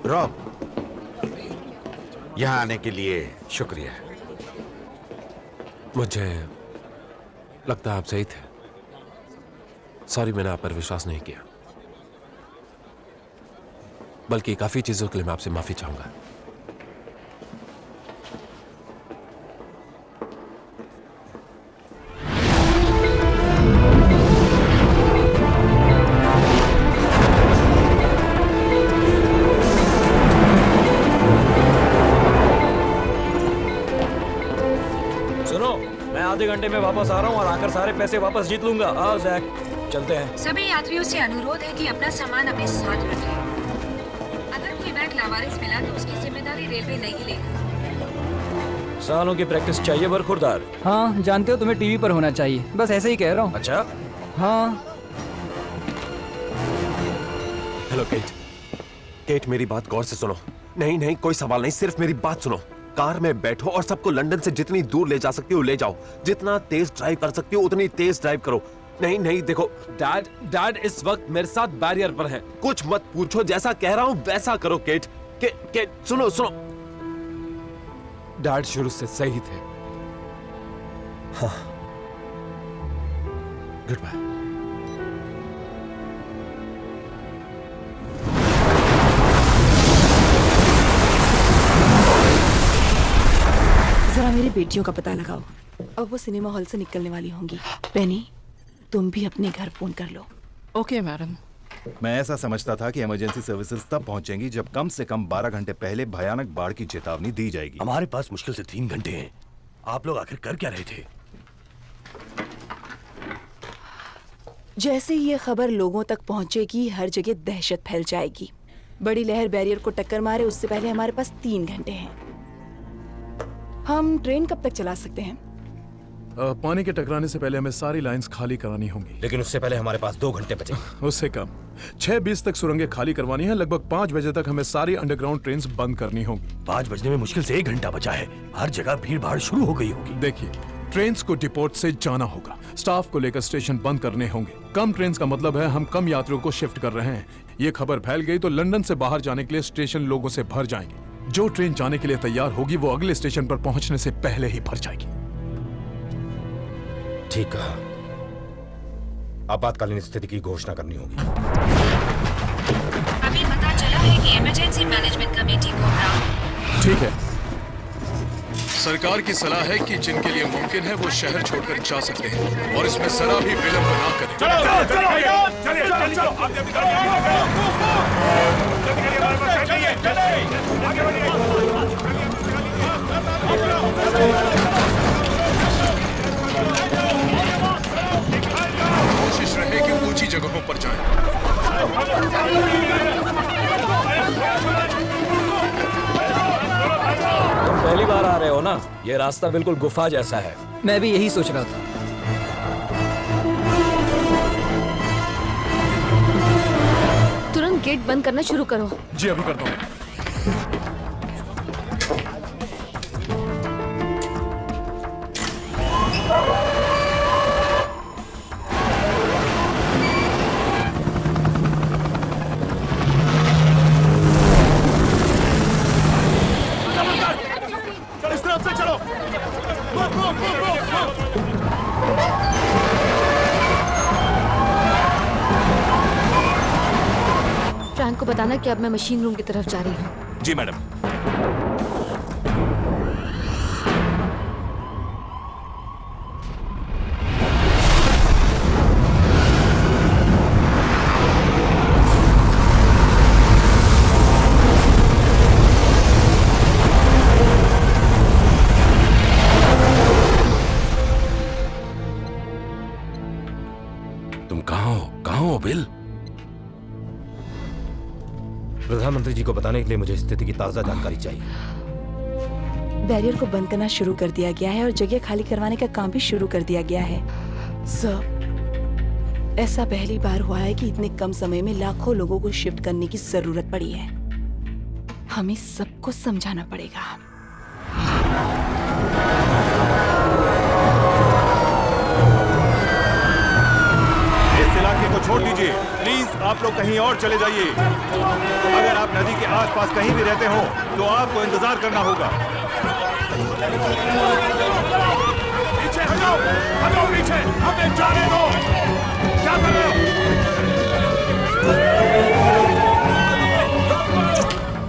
रॉब, यहाँ आने के लिए शुक्रिया। मुझे लगता है आप सही थे। सॉरी, मैंने आप पर विश्वास नहीं किया। बल्कि काफी चीजों के लिए मैं आपसे माफी चाहूंगा। आधे घंटे में वापस आ रहा हूँ और आकर सारे पैसे वापस जीत लूंगा। आओ जैक, चलते हैं। सभी यात्रियों से अनुरोध है कि अपना सामान अपने साथ रखें। अगर कोई बैग लावारिस मिला तो उसकी जिम्मेदारी रेलवे नहीं लेगी। सालों की प्रैक्टिस चाहिए बरखुरदार। हाँ, जानते हो तुम्हें टीवी पर होना चाहिए। बस ऐसे ही कह रहा हूँ। अच्छा? हाँ। Hello cat. केट, मेरी बात गौर से सुनो। नहीं नहीं, कोई सवाल नहीं, सिर्फ मेरी बात सुनो। कार में बैठो और सबको लंदन से जितनी दूर ले जा सकती हो ले जाओ। जितना तेज ड्राइव कर सकती हो उतनी तेज ड्राइव करो। नहीं नहीं, देखो डैड इस वक्त मेरे साथ बैरियर पर है। कुछ मत पूछो, जैसा कह रहा हूं वैसा करो। केट सुनो। डैड शुरू से सही थे। हाँ, गुड बाय। जरा मेरी बेटियों का पता लगाओ। अब वो सिनेमा हॉल से निकलने वाली होंगी। पेनी, तुम भी अपने घर फोन कर लो। Okay madam. मैं ऐसा समझता था कि इमरजेंसी सर्विसेज तब पहुंचेंगी जब कम से कम 12 घंटे पहले भयानक बाढ़ की चेतावनी दी जाएगी। हमारे पास मुश्किल से 3 घंटे हैं। आप लोग आखिर कर क्या रहे थे? जैसे ही ये खबर लोगों तक पहुंचेगी, हर जगह दहशत फैल जाएगी। बड़ी लहर बैरियर को टक्कर मारे उससे पहले हमारे पास 3 घंटे हैं। हम ट्रेन कब तक चला सकते हैं? पानी के टकराने से पहले हमें सारी लाइंस खाली करानी होंगी। लेकिन उससे पहले हमारे पास 2 घंटे बचे। उससे कम। 6:20 तक सुरंगें खाली करवानी है। लगभग 5 बजे तक हमें सारी अंडरग्राउंड ट्रेन्स बंद करनी होगी। 5 बजने में मुश्किल से 1 घंटा बचा है। हर जगह भीड़ भाड़ शुरू हो गई होगी। देखिए, ट्रेन्स को डिपोट से जाना होगा। स्टाफ को लेकर स्टेशन बंद करने होंगे। कम ट्रेन्स का मतलब है हम कम यात्रियों को शिफ्ट कर रहे हैं। ये खबर फैल गई तो लंदन से बाहर जाने के लिए स्टेशन लोगों से भर जाएंगे। जो ट्रेन जाने के लिए तैयार होगी वो अगले स्टेशन पर पहुंचने से पहले ही भर जाएगी। ठीक कहा। आपातकालीन स्थिति की घोषणा करनी होगी। अभी पता चला है कि इमरजेंसी मैनेजमेंट कमेटी को ठीक है। सरकार की सलाह है कि जिनके लिए मुमकिन है वो शहर छोड़कर जा सकते हैं और इसमें जरा भी विलंब ना करें। कोशिश रहे कि ऊंची जगहों पर जाएं। तुम पहली बार आ रहे हो ना? ये रास्ता बिल्कुल गुफा जैसा है। मैं भी यही सोच रहा था। तुरंत गेट बंद करना शुरू करो। जी अभी करता हूँ। फ्रैंक को बताना कि अब मैं मशीन रूम की तरफ जा रही हूँ। जी मैडम। तुम कहाँ हो बिल? प्रधानमंत्री जी को बताने के लिए मुझे स्थिति की ताजा जानकारी चाहिए। बैरियर को बंद करना शुरू कर दिया गया है और जगह खाली करवाने का काम भी शुरू कर दिया गया है। सर, ऐसा पहली बार हुआ है कि इतने कम समय में लाखों लोगों को शिफ्ट करने की जरूरत पड़ी है। हमें सबको समझाना पड़ेगा। इस इलाके को छोड़ दीजिए प्लीज। आप लोग कहीं और चले जाइए। अगर आप नदी के आसपास कहीं भी रहते हो तो आपको इंतजार करना होगा। पीछे हटाओ, हटाओ पीछे, हमें जाने दो। क्या कर रहे हो?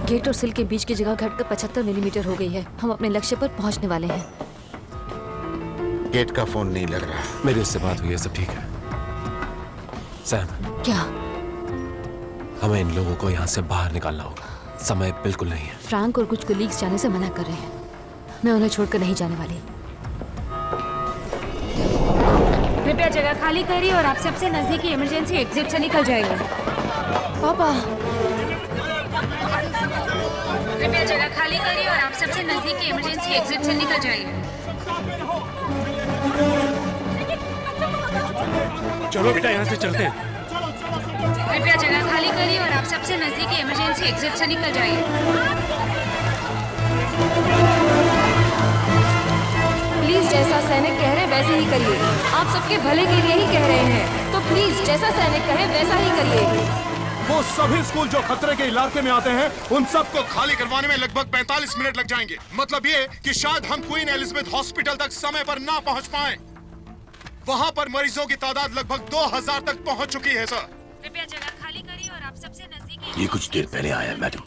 गेट और सिल के बीच की जगह घटकर 75 मिलीमीटर हो गई है। हम अपने लक्ष्य पर पहुंचने वाले हैं। गेट का फोन नहीं लग रहा। मेरी उससे बात हुई है, सब ठीक है। सैम, क्या? हमें इन लोगों को यहाँ से बाहर निकालना होगा। समय बिल्कुल नहीं है। फ्रैंक और कुछ कोलीग्स जाने से मना कर रहे हैं। मैं उन्हें छोड़कर नहीं जाने वाली। कृपया जगह खाली करिए और आप सबसे नजदीकी इमरजेंसी एग्जिट से निकल जाइए। पापा, कृपया जगह खाली करिए और आप सबसे नजदीकी इमरजेंसी एग्जिट से निकल जाइए। चलो बेटा, यहाँ से चलते हैं। कृपया जगह खाली करिए और आप सबसे नजदीकी इमरजेंसी एग्जिट से निकल जाइए। प्लीज जैसा सैनिक कह रहे वैसे ही करिए। आप सबके भले के लिए ही कह रहे हैं, तो प्लीज जैसा सैनिक कहे वैसा ही करिए। वो सभी स्कूल जो खतरे के इलाके में आते हैं, उन सबको खाली करवाने में लगभग 45 मिनट लग जाएंगे। मतलब ये कि शायद हम क्वीन एलिजाबेथ हॉस्पिटल तक समय पर ना पहुंच पाएं। वहां पर मरीजों की तादाद लगभग 2000 तक पहुंच चुकी है सर। कृपया जगह खाली करिए और आप सबसे नजदीकी। ये कुछ देर पहले आया है मैडम।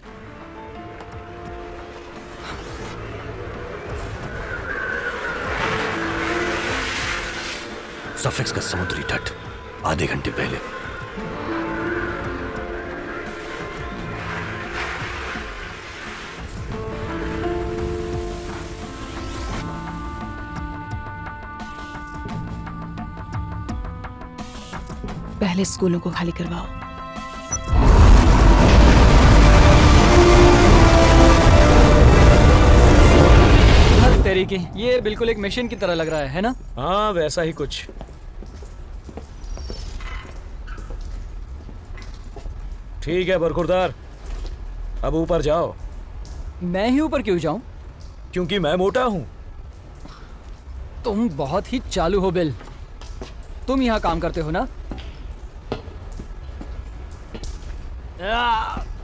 सफेक्स का समुद्री तट आधे घंटे पहले। पहले स्कूलों को खाली करवाओ। तेरी की, ये बिल्कुल एक मिशन की तरह लग रहा है ना? हाँ, वैसा ही कुछ। ठीक है बरखुरदार, अब ऊपर जाओ। मैं ही ऊपर क्यों जाऊं? क्योंकि मैं मोटा हूं। तुम बहुत ही चालू हो बिल। तुम यहाँ काम करते हो ना?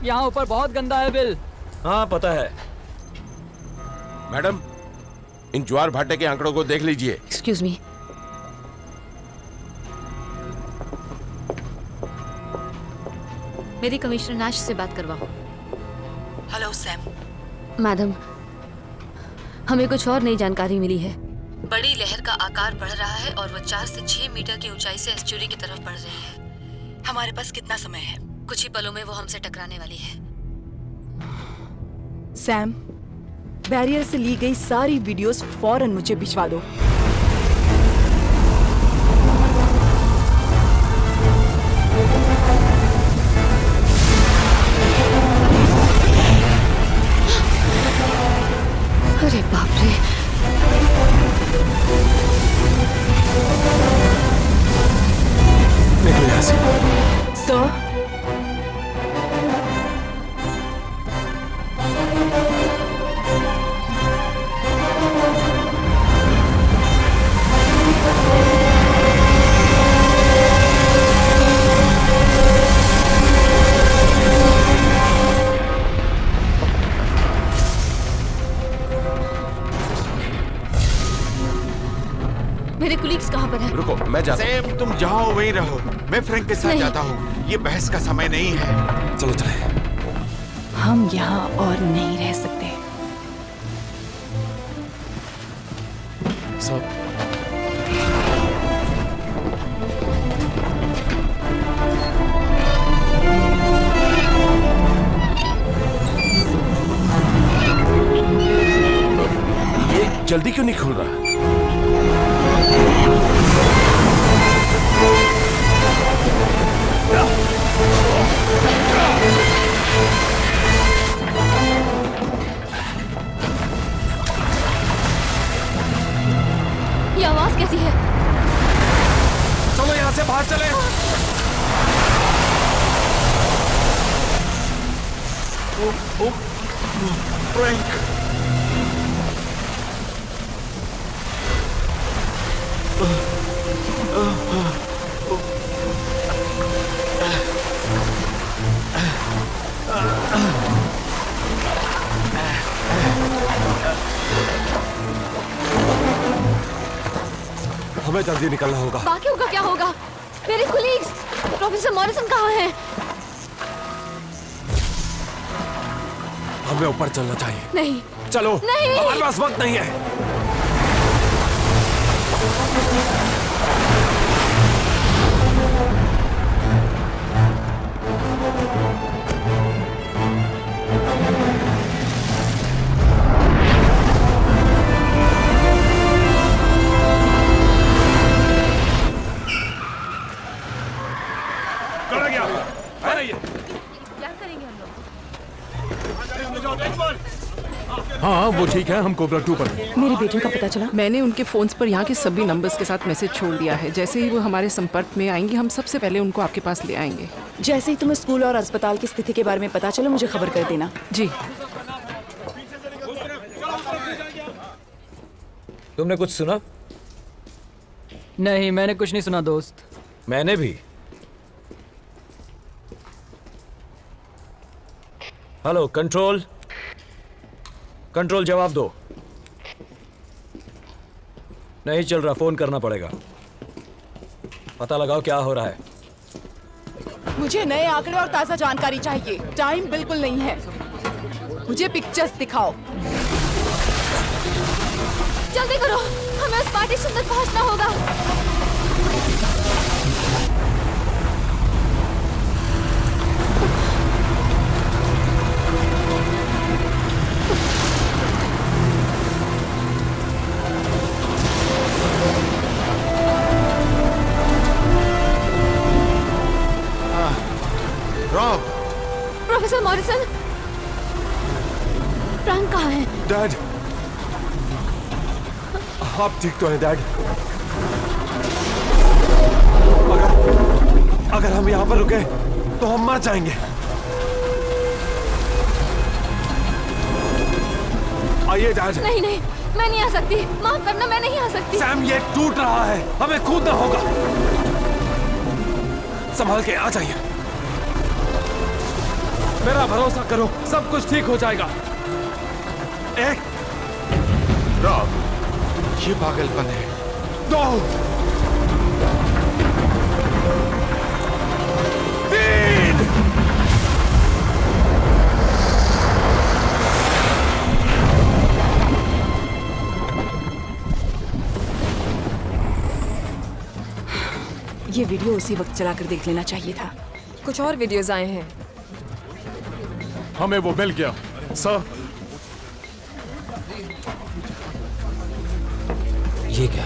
यहाँ ऊपर बहुत गंदा है बिल। हाँ पता है। मैडम, इन ज्वार भाटे के आंकड़ों को देख लीजिए। Excuse me. मेरी कमिश्नर नाश से बात करवाओ। Hello Sam. मैडम, हमें कुछ और नई जानकारी मिली है। बड़ी लहर का आकार बढ़ रहा है और वो 4 से 6 मीटर की ऊंचाई से एस्चुरी की तरफ बढ़ रही है। हमारे पास कितना समय है? कुछ ही पलों में वो हमसे टकराने वाली है। सैम, बैरियर से ली गई सारी वीडियोस फौरन मुझे भिजवा दो। अरे बाप रे। निकलो यहाँ से। सर, मेरे कुलीग्स कहाँ पर हैं? रुको, मैं जाता हूं। सैम, तुम जाओ वहीं रहो। मैं फ्रैंक के साथ जाता हूँ। ये बहस का समय नहीं है। चलो चले। हम यहाँ और नहीं रह सकते। सब ये जल्दी क्यों नहीं खुल रहा? चलो यहाँ से बाहर चले। फ्रैंक, हमें जल्दी निकलना होगा। बाकियों का क्या होगा? मेरे कोलीग्स, प्रोफेसर मॉरिसन कहाँ हैं? हमें ऊपर चलना चाहिए। नहीं। चलो, नहीं। हमारे पास वक्त नहीं है। हाँ वो ठीक है, हम कोबरा 2 पर हैं। मेरे बेटे का पता चला? मैंने उनके फोन्स पर यहाँ के सभी नंबर्स के साथ मैसेज छोड़ दिया है। जैसे ही वो हमारे संपर्क में आएंगे हम सबसे पहले उनको आपके पास ले आएंगे। जैसे ही तुम्हें स्कूल और अस्पताल की स्थिति के बारे में पता चले मुझे खबर कर देना। जी। तुमने कुछ सुना? नहीं, मैंने कुछ नहीं सुना दोस्त। मैंने भी। हेलो कंट्रोल, कंट्रोल जवाब दो। नहीं चल रहा, फोन करना पड़ेगा। पता लगाओ क्या हो रहा है। मुझे नए आंकड़े और ताज़ा जानकारी चाहिए। टाइम बिल्कुल नहीं है। मुझे पिक्चर्स दिखाओ। जल्दी करो, हमें उस पार्टीशन तक पहुंचना होगा। रॉब, प्रोफेसर मॉरिसन, फ्रैंक कहाँ है? डैड, आप ठीक तो हैं डैड? अगर हम यहाँ पर रुके तो हम मर जाएंगे। आइए डैड। नहीं नहीं, मैं नहीं आ सकती। माफ करना, मैं नहीं आ सकती। सैम, ये टूट रहा है, हमें कूदना होगा। संभाल के आ जाइए। मेरा भरोसा करो, सब कुछ ठीक हो जाएगा। एक, रॉब, ये पागलपन है। 2, 3। ये वीडियो उसी वक्त चलाकर देख लेना चाहिए था। कुछ और वीडियोस आए हैं। हमें वो मिल गया सर। ये क्या?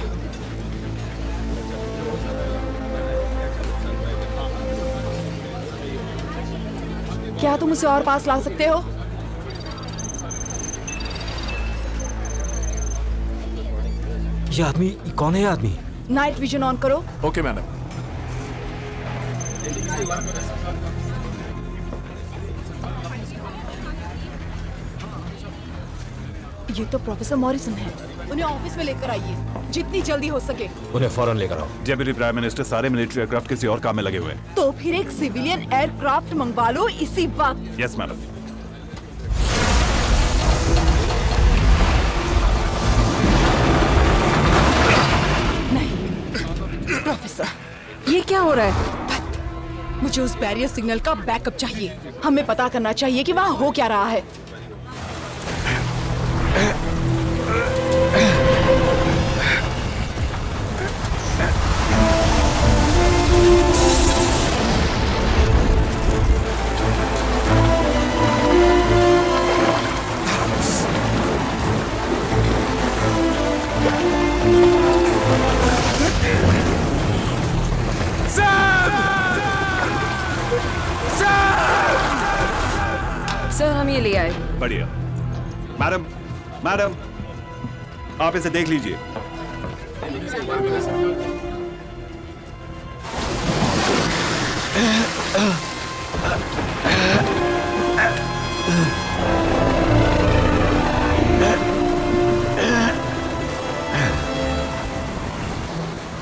क्या तुम उसे और पास ला सकते हो? ये आदमी कौन है? ये आदमी? नाइट विजन ऑन करो। Okay madam. ये तो प्रोफेसर मॉरिसन है। उन्हें ऑफिस में लेकर आइए, जितनी जल्दी हो सके। उन्हें फौरन लेकर आओ। डेप्यूटी प्राइम मिनिस्टर सारे मिलिट्री एयरक्राफ्ट किसी और काम में लगे हुए हैं। तो फिर एक सिविलियन एयरक्राफ्ट मंगवा लो इसी वक्त। Yes madam. नहीं प्रोफेसर, ये क्या हो रहा है? मुझे उस बैरियर सिग्नल का बैकअप चाहिए। हमें पता करना चाहिए कि वहाँ हो क्या रहा है। सर हम ये ले आए। बढ़िया। मैडम, मैडम, आप इसे देख लीजिए।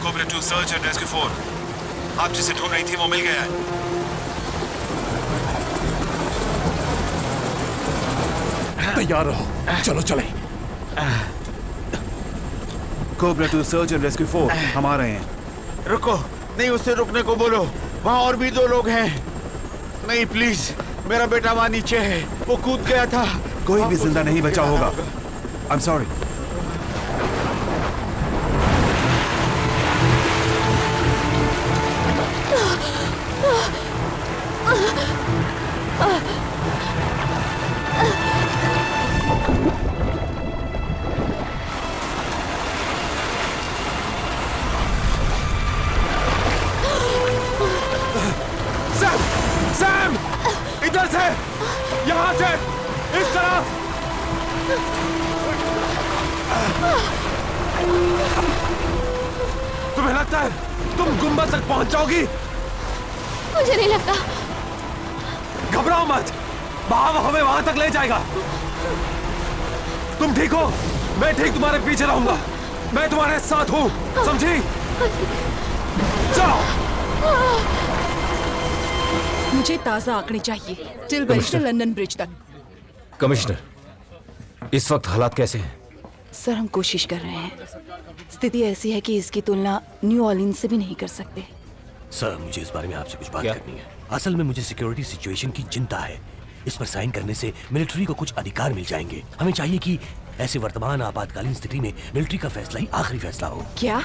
कोबरा 2 सर्च एंड रेस्क्यू 4, आप जिसे ढूंढ रही थी वो मिल गया है। तैयार रहो, चलो चलें। कोबरा 2 सर्च एंड रेस्क्यू 4, हम आ रहे हैं। रुको, नहीं, उससे रुकने को बोलो। वहाँ और भी 2 लोग हैं। नहीं प्लीज, मेरा बेटा वहाँ नीचे है, वो कूद गया था। कोई भी जिंदा नहीं बचा होगा। आई एम सॉरी। सैम, इधर से, यहाँ से, इस तरफ। तुम्हें लगता है तुम गुंबद तक पहुंच जाओगी? मुझे नहीं लगता। घबराओ मत, बहाव हमें वहां तक ले जाएगा। तुम ठीक हो? मैं ठीक तुम्हारे पीछे रहूंगा। मैं तुम्हारे साथ हूं, समझी? जाओ। मुझे ताजा आंकड़े चाहिए, टिलबरी से लंदन ब्रिज तक। कमिश्नर, इस वक्त हालात कैसे हैं? सर, हम कोशिश कर रहे हैं। स्थिति ऐसी है कि इसकी तुलना न्यू ऑर्लिन्स से भी नहीं कर सकते। सर, मुझे इस बारे में आपसे कुछ बात करनी है। असल में मुझे सिक्योरिटी सिचुएशन की चिंता है। इस पर साइन करने से मिलिट्री को कुछ अधिकार मिल जाएंगे। हमें चाहिए कि ऐसे वर्तमान आपातकालीन स्थिति में मिलिट्री का फैसला ही आखिरी फैसला हो। क्या?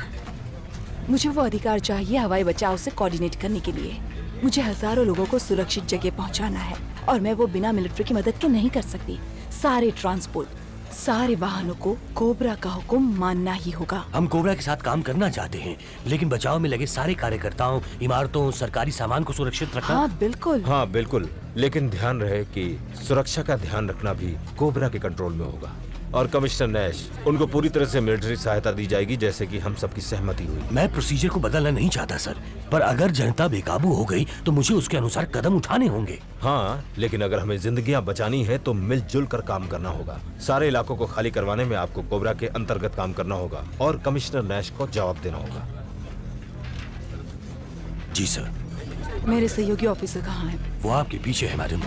मुझे वो अधिकार चाहिए हवाई बचाव से कोऑर्डिनेट करने के लिए। मुझे हजारों लोगों को सुरक्षित जगह पहुंचाना है और मैं वो बिना मिलिट्री की मदद के नहीं कर सकती। सारे ट्रांसपोर्ट, सारे वाहनों को कोबरा का हुक्म मानना ही होगा। हम कोबरा के साथ काम करना चाहते हैं, लेकिन बचाव में लगे सारे कार्यकर्ताओं, इमारतों, सरकारी सामान को सुरक्षित रखना। हाँ बिल्कुल। हाँ बिल्कुल, लेकिन ध्यान रहे कि सुरक्षा का ध्यान रखना भी कोबरा के कंट्रोल में होगा। और कमिश्नर नैश, उनको पूरी तरह से मिलिट्री सहायता दी जाएगी, जैसे कि हम सबकी सहमति हुई। मैं प्रोसीजर को बदलना नहीं चाहता सर, पर अगर जनता बेकाबू हो गई तो मुझे उसके अनुसार कदम उठाने होंगे। हाँ, लेकिन अगर हमें जिंदगियां बचानी है तो मिलजुल कर काम करना होगा। सारे इलाकों को खाली करवाने में आपको कोबरा के अंतर्गत काम करना होगा और कमिश्नर नैश को जवाब देना होगा। जी सर। मेरे सहयोगी ऑफिसर कहाँ हैं? वो आपके पीछे है मैडम।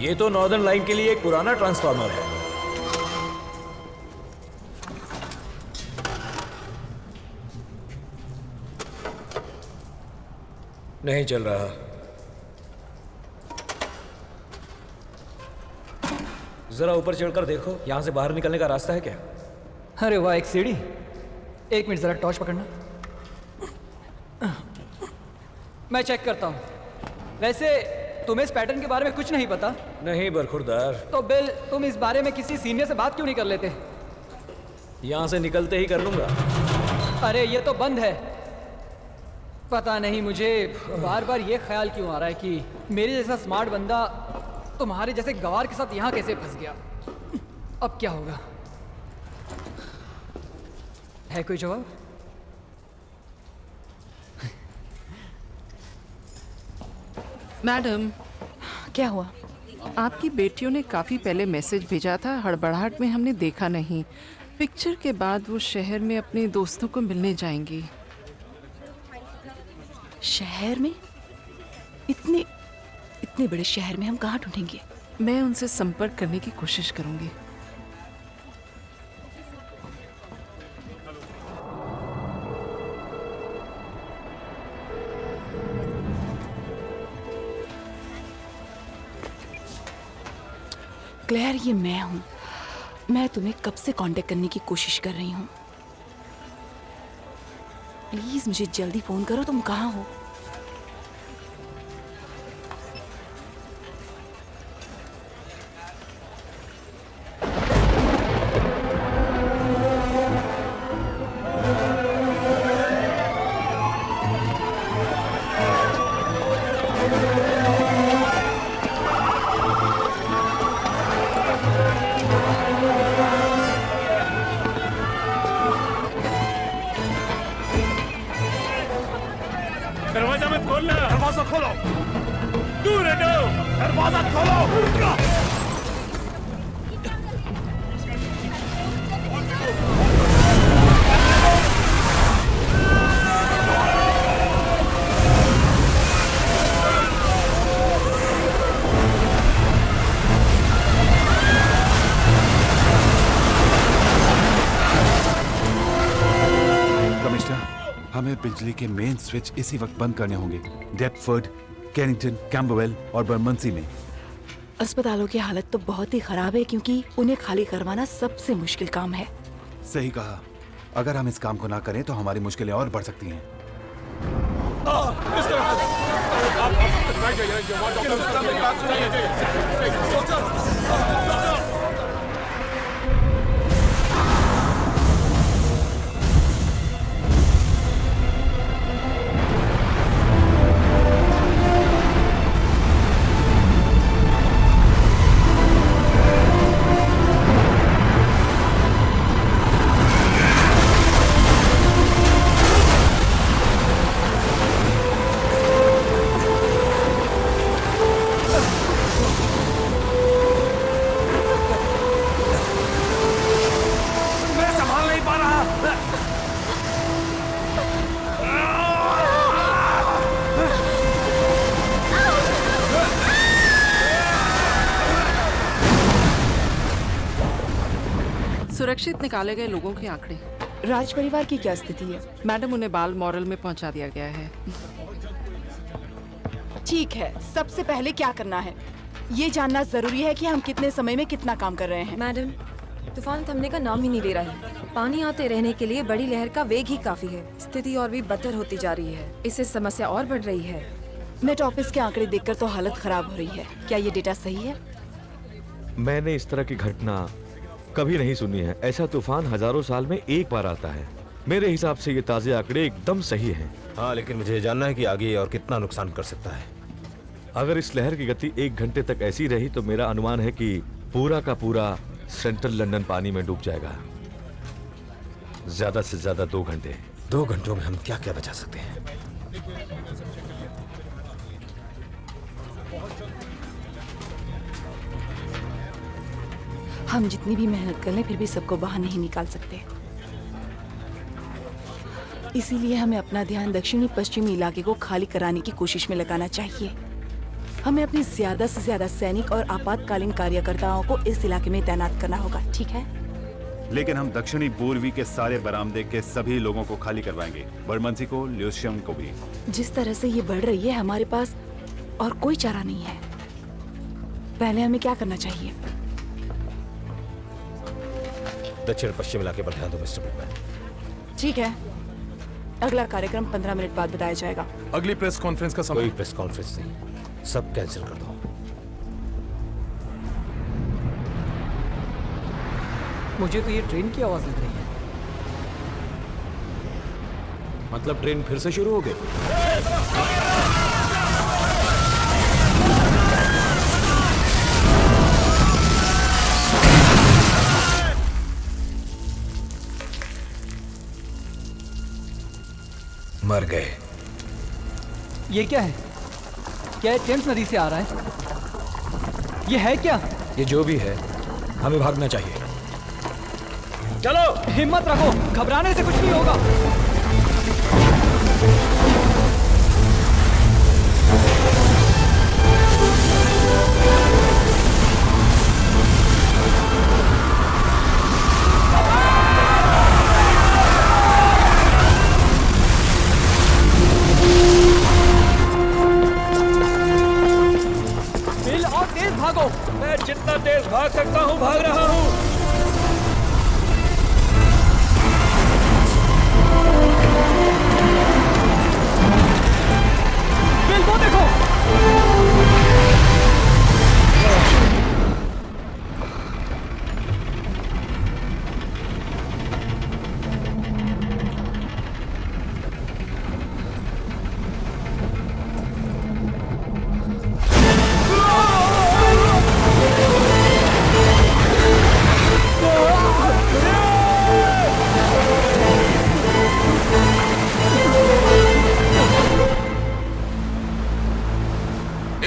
ये तो नॉर्दर्न लाइन के लिए एक पुराना ट्रांसफार्मर है। नहीं चल रहा। जरा ऊपर चढ़कर देखो, यहां से बाहर निकलने का रास्ता है क्या? अरे वाह, एक सीढ़ी। एक मिनट, जरा टॉर्च पकड़ना। मैं चेक करता हूं। वैसे तुम्हें इस पैटर्न के बारे में कुछ नहीं पता? नहीं बरखुरदार। तो बिल, तुम इस बारे में किसी सीनियर से बात क्यों नहीं कर लेते? यहाँ से निकलते ही कर लूंगा। अरे ये तो बंद है। पता नहीं मुझे बार बार ये ख्याल क्यों आ रहा है कि मेरे जैसा स्मार्ट बंदा तुम्हारे जैसे गवार के साथ यहाँ कैसे फंस गया। अब क्या होगा? है कोई जवाब? मैडम, क्या हुआ? आपकी बेटियों ने काफी पहले मैसेज भेजा था, हड़बड़ाहट में हमने देखा नहीं। पिक्चर के बाद वो शहर में अपने दोस्तों को मिलने जाएंगी। शहर में? इतने बड़े शहर में हम कहाँ ढूंढेंगे? मैं उनसे संपर्क करने की कोशिश करूंगी। क्लेयर, ये मैं हूँ। मैं तुम्हें कब से कांटेक्ट करने की कोशिश कर रही हूँ। प्लीज मुझे जल्दी फोन करो। तुम कहाँ हो? दरवाजा मत खोलना। दरवाजा खोलो। दूर हटो। दरवाजा खोलो। हमें बिजली के मेन स्विच इसी वक्त बंद करने होंगे। डेप्टफोर्ड, कैनिंगटन, कैम्बरवेल और बर्मंसी में। अस्पतालों की हालत तो बहुत ही खराब है क्योंकि उन्हें खाली करवाना सबसे मुश्किल काम है। सही कहा। अगर हम इस काम को ना करें तो हमारी मुश्किलें और बढ़ सकती हैं। इस सुरक्षित निकाले गए लोगों के आंकड़े। राज परिवार की क्या स्थिति है? मैडम, उन्हें बाल मॉरल में पहुंचा दिया गया है। ठीक है, सबसे पहले क्या करना है? ये जानना जरूरी है कि हम कितने समय में कितना काम कर रहे हैं। मैडम, तूफान थमने का नाम ही नहीं ले रहा है। पानी आते रहने के लिए बड़ी लहर का वेग ही काफी है। स्थिति और भी बदतर होती जा रही है। इससे समस्या और बढ़ रही है। मेट ऑफिस के आंकड़े देखकर तो हालत खराब हो रही है। क्या ये डेटा सही है? मैंने इस तरह की घटना कभी नहीं सुनी है। ऐसा तूफान हजारों साल में एक बार आता है। मेरे हिसाब से ये ताजे आंकड़े एकदम सही हैं। हाँ, लेकिन मुझे जानना है कि आगे और कितना नुकसान कर सकता है। अगर इस लहर की गति 1 घंटे तक ऐसी रही तो मेरा अनुमान है कि पूरा का पूरा सेंट्रल लंदन पानी में डूब जाएगा। ज्यादा से ज्यादा 2 घंटे। 2 घंटों में हम क्या क्या बचा सकते हैं? हम जितनी भी मेहनत कर लें फिर भी सबको बाहर नहीं निकाल सकते। इसीलिए हमें अपना ध्यान दक्षिणी पश्चिमी इलाके को खाली कराने की कोशिश में लगाना चाहिए। हमें अपने ज्यादा से ज्यादा सैनिक और आपातकालीन कार्यकर्ताओं को इस इलाके में तैनात करना होगा, ठीक है? लेकिन हम दक्षिणी पूर्वी के सारे बरामदे के सभी लोगों को खाली करवाएंगे, बर्मंसी को, ल्यूशियम को भी। जिस तरह से ये बढ़ रही है हमारे पास और कोई चारा नहीं है। पहले हमें क्या करना चाहिए? दक्षिण पश्चिम इलाके पर ध्यान दो मिस्टर पिटमैन। ठीक है, अगला कार्यक्रम 15 मिनट बाद बताया जाएगा। अगली प्रेस कॉन्फ्रेंस का समय? कोई प्रेस कॉन्फ्रेंस नहीं। सब कैंसिल कर दो। मुझे तो ये ट्रेन की आवाज लग रही है। मतलब ट्रेन फिर से शुरू हो गई। मर गए। ये क्या है? क्या टेम्स नदी से आ रहा है? ये है क्या? ये जो भी है, हमें भागना चाहिए। चलो, हिम्मत रखो, घबराने से कुछ नहीं होगा। बिल और तेज भागो। मैं जितना तेज भाग सकता हूँ भाग रहा हूँ। बिल वो देखो।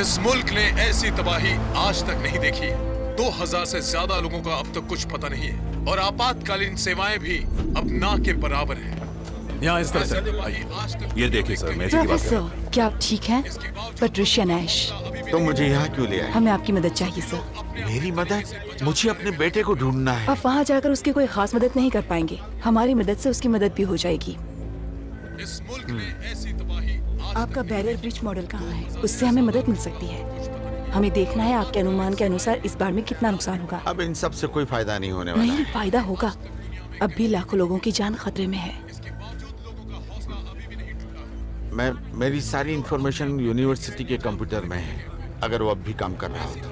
इस मुल्क ने ऐसी तबाही आज तक नहीं देखी। 2000 से ज्यादा लोगों का अब तक कुछ पता नहीं है और आपातकालीन सेवाएं भी अब ना के बराबर हैं। यहाँ इस तरह से ये देखिए सर, मैं इसी की बात कर रहा हूँ। प्रोफेसर, क्या आप ठीक हैं? पैट्रिशिया नैश, तो मुझे यहाँ क्यों ले आए? हमें आपकी मदद चाहिए सर। मेरी मदद? मुझे अपने बेटे को ढूंढना है। आप वहाँ जाकर उसकी कोई खास मदद नहीं कर पाएंगे। हमारी मदद से उसकी मदद भी हो जाएगी। इस मुल्क में ऐसी तबाही आपका बैरियर ब्रिज मॉडल कहाँ है? उससे हमें मदद मिल सकती है। हमें देखना है आपके अनुमान के अनुसार इस बार में कितना नुकसान होगा। अब इन सब से कोई फायदा नहीं होने वाला। नहीं, फायदा होगा। अब भी लाखों लोगों की जान खतरे में है। मेरी सारी इंफॉर्मेशन यूनिवर्सिटी के कंप्यूटर में है। अगर वो अब भी काम कर रहा हो तो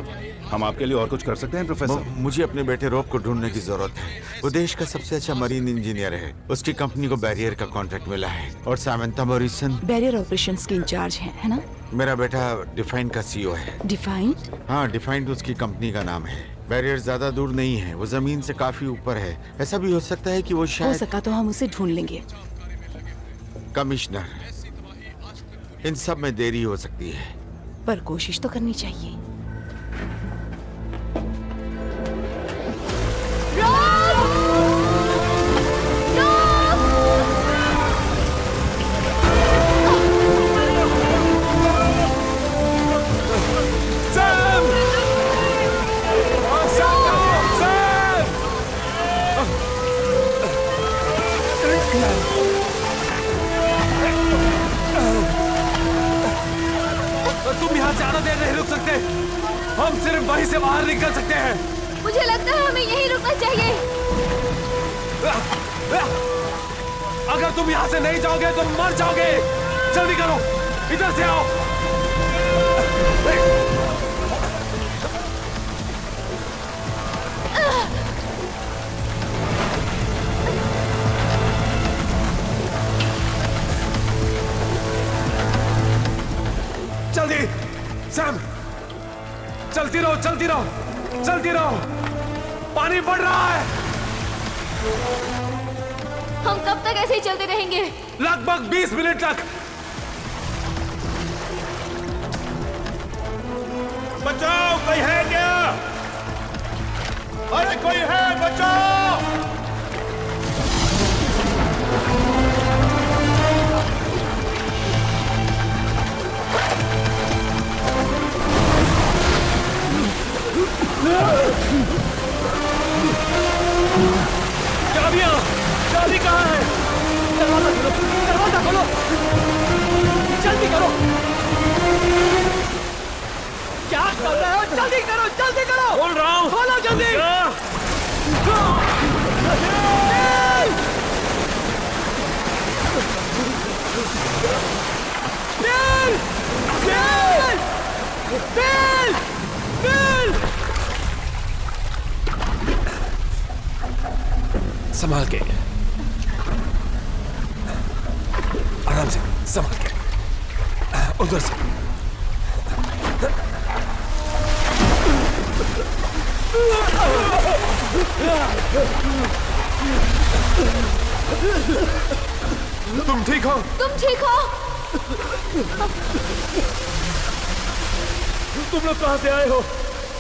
हम आपके लिए और कुछ कर सकते हैं प्रोफेसर? मुझे अपने बेटे रोब को ढूंढने की जरूरत है। वो देश का सबसे अच्छा मरीन इंजीनियर है। उसकी कंपनी को बैरियर का कॉन्ट्रैक्ट मिला है और सामंता मॉरिसन बैरियर ऑपरेशंस की इंचार्ज है ना? मेरा बेटा डिफाइन का सीईओ है। डिफाइन? हाँ, डिफाइंड उसकी कंपनी का नाम है। बैरियर ज्यादा दूर नहीं है, वो जमीन से काफी ऊपर है। ऐसा भी हो सकता है कि वो हो शायद सका तो हम उसे ढूंढ लेंगे। कमिश्नर, इन सब में देरी हो सकती है, पर कोशिश तो करनी चाहिए। तुम यहाँ ज्यादा देर नहीं रुक सकते। हम सिर्फ वहीं से बाहर निकल सकते हैं। मुझे लगता है हमें यहीं रुकना चाहिए। अगर तुम यहाँ से नहीं जाओगे तो मर जाओगे। जल्दी करो, इधर से आओ। जल्दी सैम, चलती रहो, चलती रहो, चलती रहो। पानी बढ़ रहा है। हम कब तक ऐसे ही चलते रहेंगे? लगभग 20 मिनट तक। बचाओ, कोई है क्या? अरे कोई है, बचाओ! चाबियां, चाबी कहाँ है? दरवाजा खोलो, जल्दी करो। क्या कर रहे हो? जल्दी करो, जल्दी करो। खोल रहा हूँ। खोलो जल्दी। बिल! बिल! संभाल के, आराम से, संभाल के, उधर से। तुम ठीक हो? तुम ठीक हो? तुम लोग कहाँ से आए हो?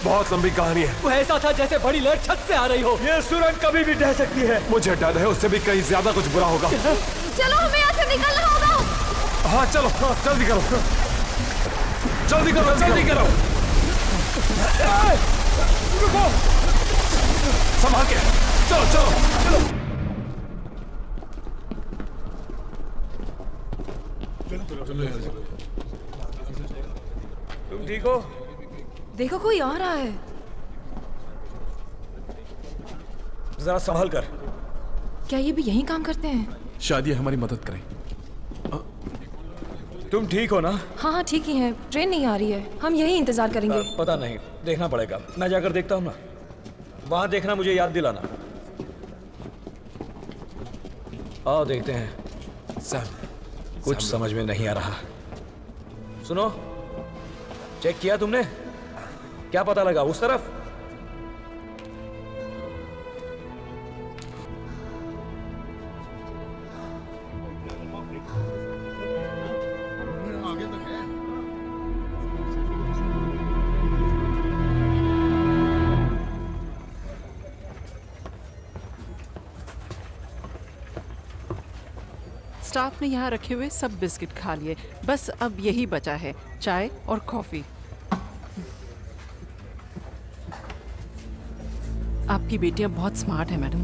बहुत लंबी कहानी है। वो ऐसा था जैसे बड़ी लहर छत से आ रही हो। ये सुरंग कभी भी ढह सकती है। मुझे डर है उससे भी कहीं ज्यादा कुछ बुरा होगा। चलो हमें यहाँ से निकलना होगा। हाँ चलो, हाँ, जल्दी करो, जल्दी करो, जल्दी करो। रुको, संभाल के, चलो चलो चलो। तुम ठीक हो? देखो कोई आ रहा है। जरा संभाल कर। क्या ये भी यहीं काम करते हैं? शायद ये हमारी मदद करें। तुम ठीक हो ना? हाँ हाँ ठीक ही है। ट्रेन नहीं आ रही है, हम यही इंतजार करेंगे। पता नहीं, देखना पड़ेगा। मैं जाकर देखता हूँ ना। वहां देखना, मुझे याद दिलाना। आओ देखते हैं। सर, कुछ समझ में नहीं आ रहा। सुनो, चेक किया तुमने? क्या पता लगा उस तरफ? स्टाफ ने यहाँ रखे हुए सब बिस्किट खा लिए, बस अब यही बचा है, चाय और कॉफी। आपकी बेटियां बहुत स्मार्ट है मैडम।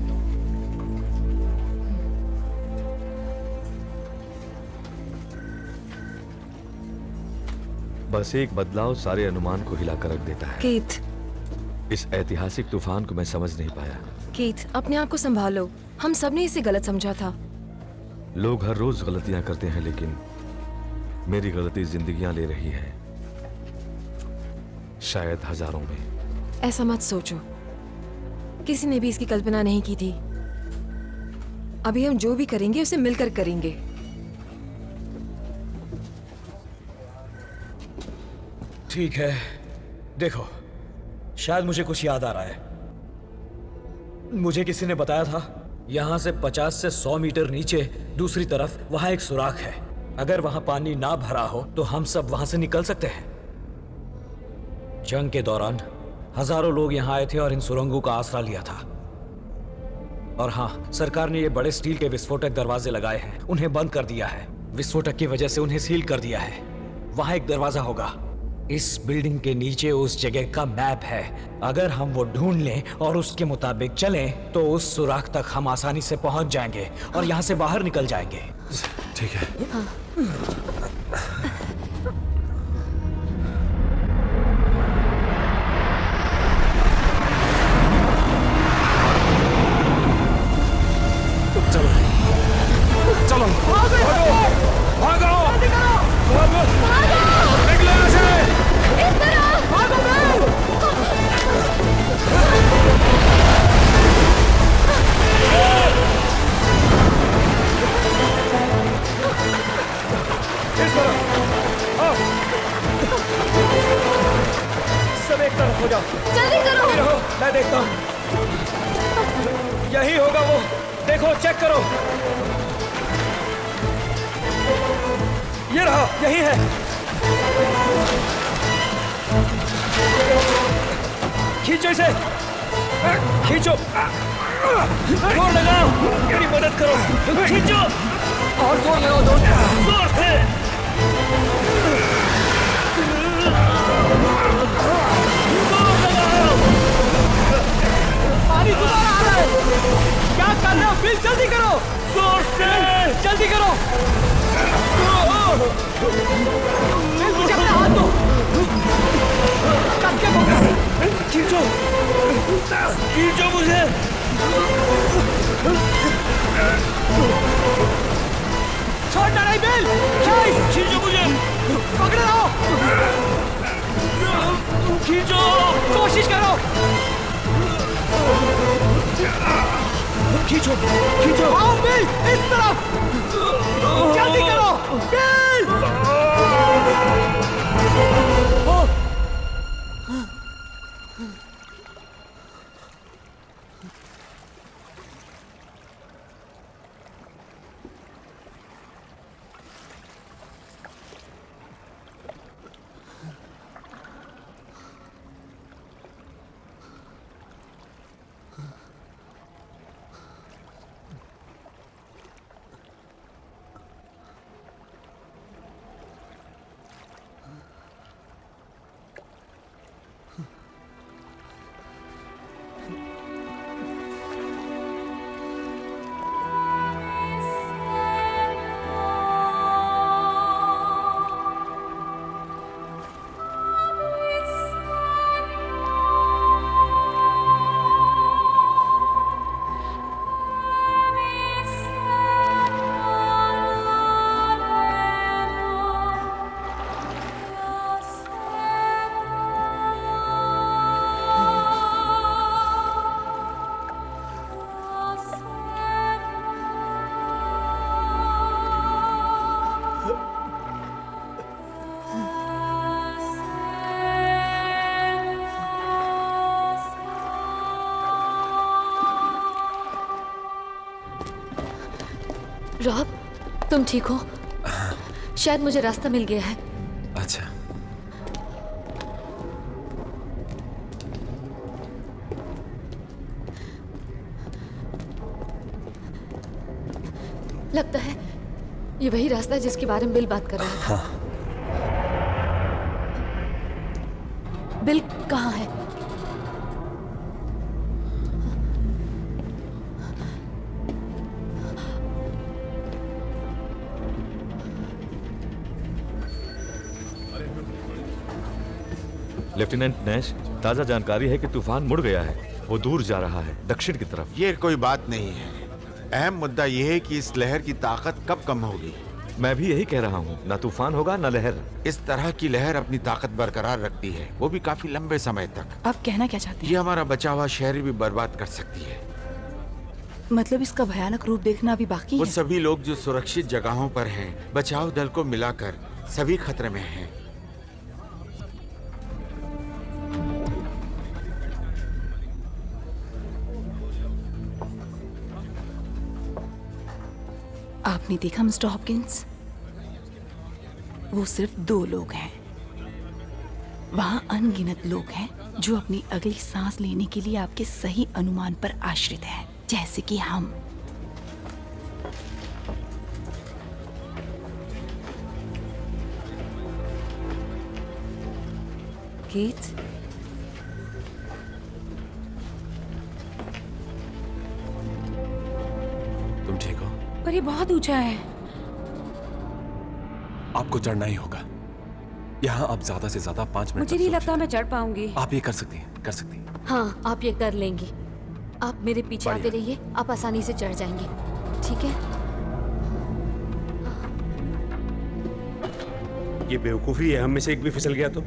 बस एक बदलाव सारे अनुमान को हिलाकर रख देता है। कीथ, इस ऐतिहासिक तूफान को मैं समझ नहीं पाया। कीथ, अपने आप को संभालो। हम सब ने इसे गलत समझा था। लोग हर रोज गलतियां करते हैं, लेकिन मेरी गलती जिंदगियां ले रही है, शायद हजारों में। ऐसा मत सोचो, किसी ने भी इसकी कल्पना नहीं की थी। अभी हम जो भी करेंगे उसे मिलकर करेंगे। ठीक है, देखो, शायद मुझे कुछ याद आ रहा है। मुझे किसी ने बताया था यहां से 50 से 100 मीटर नीचे दूसरी तरफ वहां एक सुराख है। अगर वहां पानी ना भरा हो तो हम सब वहां से निकल सकते हैं। जंग के दौरान हजारों लोग यहां आए थे और इन सुरंगों का आसरा लिया था। और हाँ, सरकार ने ये बड़े स्टील के विस्फोटक दरवाजे लगाए हैं, उन्हें बंद कर दिया है। विस्फोटक की वजह से उन्हें सील कर दिया है। वहां एक दरवाजा होगा। इस बिल्डिंग के नीचे उस जगह का मैप है। अगर हम वो ढूंढ लें और उसके मुताबिक चलें तो उस सुराख तक हम आसानी से पहुंच जाएंगे और यहां से बाहर निकल जाएंगे। ठीक है। चलो चलो, भागो भागो भागो, निकलो यहाँ से। इस तरह भागो मैं। इस तरफ आओ। सब एक तरफ हो जाओ। जल्दी करो। रहो, मैं देखता हूँ। यही होगा वो, देखो, चेक करो। ये रहा, यही है। खींचो इसे, खींचो, जोर लगाओ, मेरी मदद करो, खींचो और जोर लगाओ, जोर से। पानी दोबारा आ रहा है। क्या कर रहे हो बिल? जल्दी करो, जोर से, जल्दी करो। बिल, मुझे अपना हाथ दो। कस के पकड़ो। खींचो, खींचो मुझे। छोड़ना नहीं बिल, खींचो मुझे, पकड़े रहो। खींचो, कोशिश करो। खींचो, खींचो। आओ बिल, इस तरफ। जल्दी करो, बिल। रॉब, तुम ठीक हो? शायद मुझे रास्ता मिल गया है। अच्छा। लगता है ये वही रास्ता है जिसके बारे में बिल बात कर रहा था। हाँ। बिल कहाँ है? लेफ्टिनेंट नैश, ताजा जानकारी है कि तूफान मुड़ गया है। वो दूर जा रहा है, दक्षिण की तरफ। ये कोई बात नहीं है। अहम मुद्दा यह है कि इस लहर की ताकत कब कम होगी। मैं भी यही कह रहा हूँ, न तूफान होगा न लहर। इस तरह की लहर अपनी ताकत बरकरार रखती है, वो भी काफी लंबे समय तक। आप कहना क्या चाहते हैं? ये हमारा बचा हुआ शहर भी बर्बाद कर सकती है। मतलब इसका भयानक रूप देखना अभी बाकी वो है। सभी लोग जो सुरक्षित जगहों पर हैं, बचाव दल को मिलाकर सभी खतरे में हैं। आपने देखा मिस्टर हॉपकिंस, वो सिर्फ 2 लोग हैं। वहां अनगिनत लोग हैं जो अपनी अगली सांस लेने के लिए आपके सही अनुमान पर आश्रित हैं, जैसे कि हम। कीथ, तुम ठीक हो? पर ये बहुत ऊंचा है। आपको चढ़ना ही होगा। यहाँ आप ज्यादा से ज्यादा 5 मिनट मुझे नहीं लगता मैं चढ़ पाऊंगी। आप ये कर सकती हैं, कर सकती हैं। हाँ, आप ये कर लेंगी। आप मेरे पीछे आते रहिए, आप आसानी से चढ़ जाएंगे। ठीक है? ये बेवकूफी है, हम में से एक भी फिसल गया तो।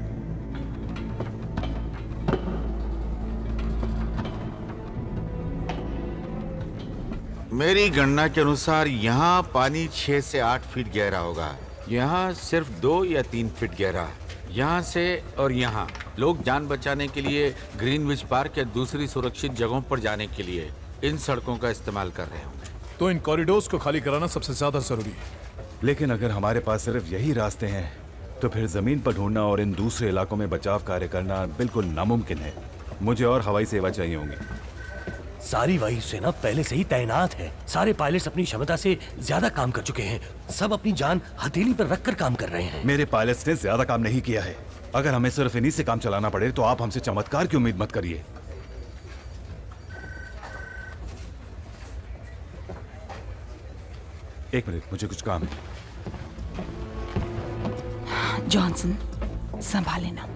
मेरी गणना के अनुसार यहाँ पानी 6 से 8 फीट गहरा होगा। यहाँ सिर्फ 2 या 3 फीट गहरा। यहाँ से और यहाँ लोग जान बचाने के लिए ग्रीनविच पार्क या दूसरी सुरक्षित जगहों पर जाने के लिए इन सड़कों का इस्तेमाल कर रहे होंगे। तो इन कॉरिडोर्स को खाली कराना सबसे ज्यादा जरूरी है। लेकिन अगर हमारे पास सिर्फ यही रास्ते हैं तो फिर जमीन पर ढूंढना और इन दूसरे इलाकों में बचाव कार्य करना बिल्कुल नामुमकिन है। मुझे और हवाई सेवा चाहिए होंगी। सारी वायुसेना पहले से ही तैनात है। सारे पायलट्स अपनी क्षमता से ज्यादा काम कर चुके हैं। सब अपनी जान हथेली पर रखकर काम कर रहे हैं। मेरे पायलट्स ने ज्यादा काम नहीं किया है। अगर हमें सिर्फ इन्हीं से काम चलाना पड़े तो आप हमसे चमत्कार की उम्मीद मत करिए। एक मिनट, मुझे कुछ काम है। जॉनसन, संभाल लेना।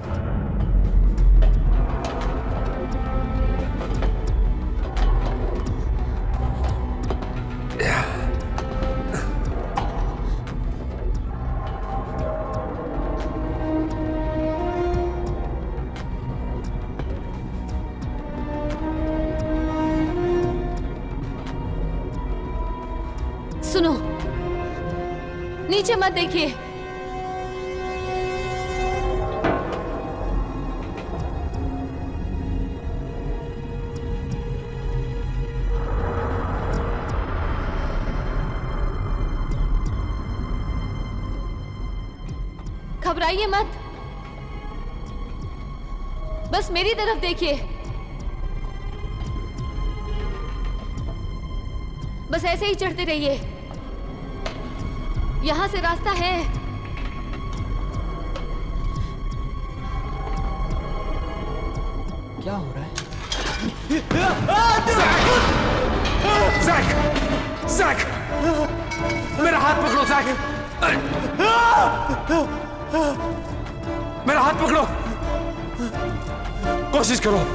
नीचे मत देखिए। घबराइए मत, बस मेरी तरफ देखिए। बस ऐसे ही चढ़ते रहिए, यहां से रास्ता है। क्या हो रहा है? जैक! जैक! मेरा हाथ पकड़ो जैक! मेरा हाथ पकड़ो, कोशिश करो।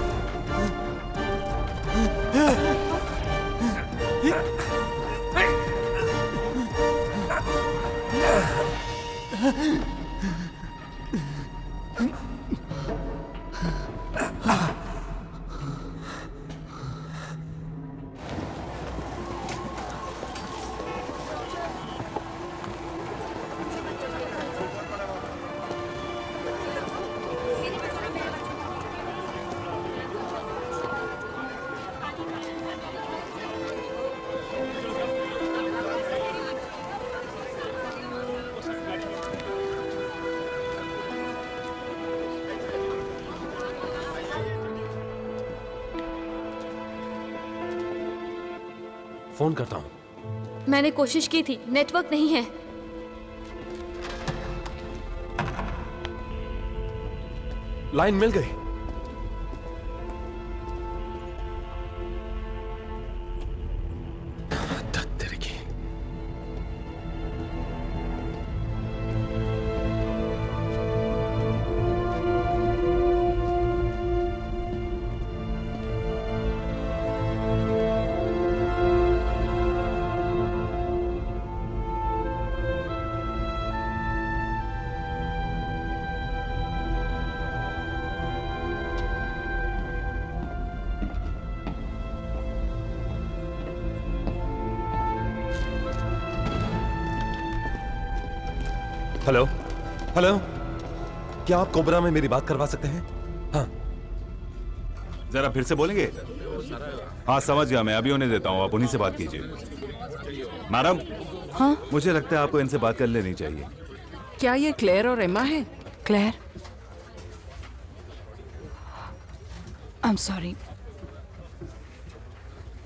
फोन करता हूं। मैंने कोशिश की थी, नेटवर्क नहीं है। लाइन मिल गई। हेलो हेलो, क्या आप कोबरा में मेरी बात करवा सकते हैं? हाँ, जरा फिर से बोलेंगे? हाँ समझ गया, मैं अभी उन्हें देता हूँ, आप उन्हीं से बात कीजिए। मैडम, हाँ, मुझे लगता है आपको इनसे बात कर लेनी चाहिए। क्या ये क्लेयर और एमा है? Claire, I am sorry.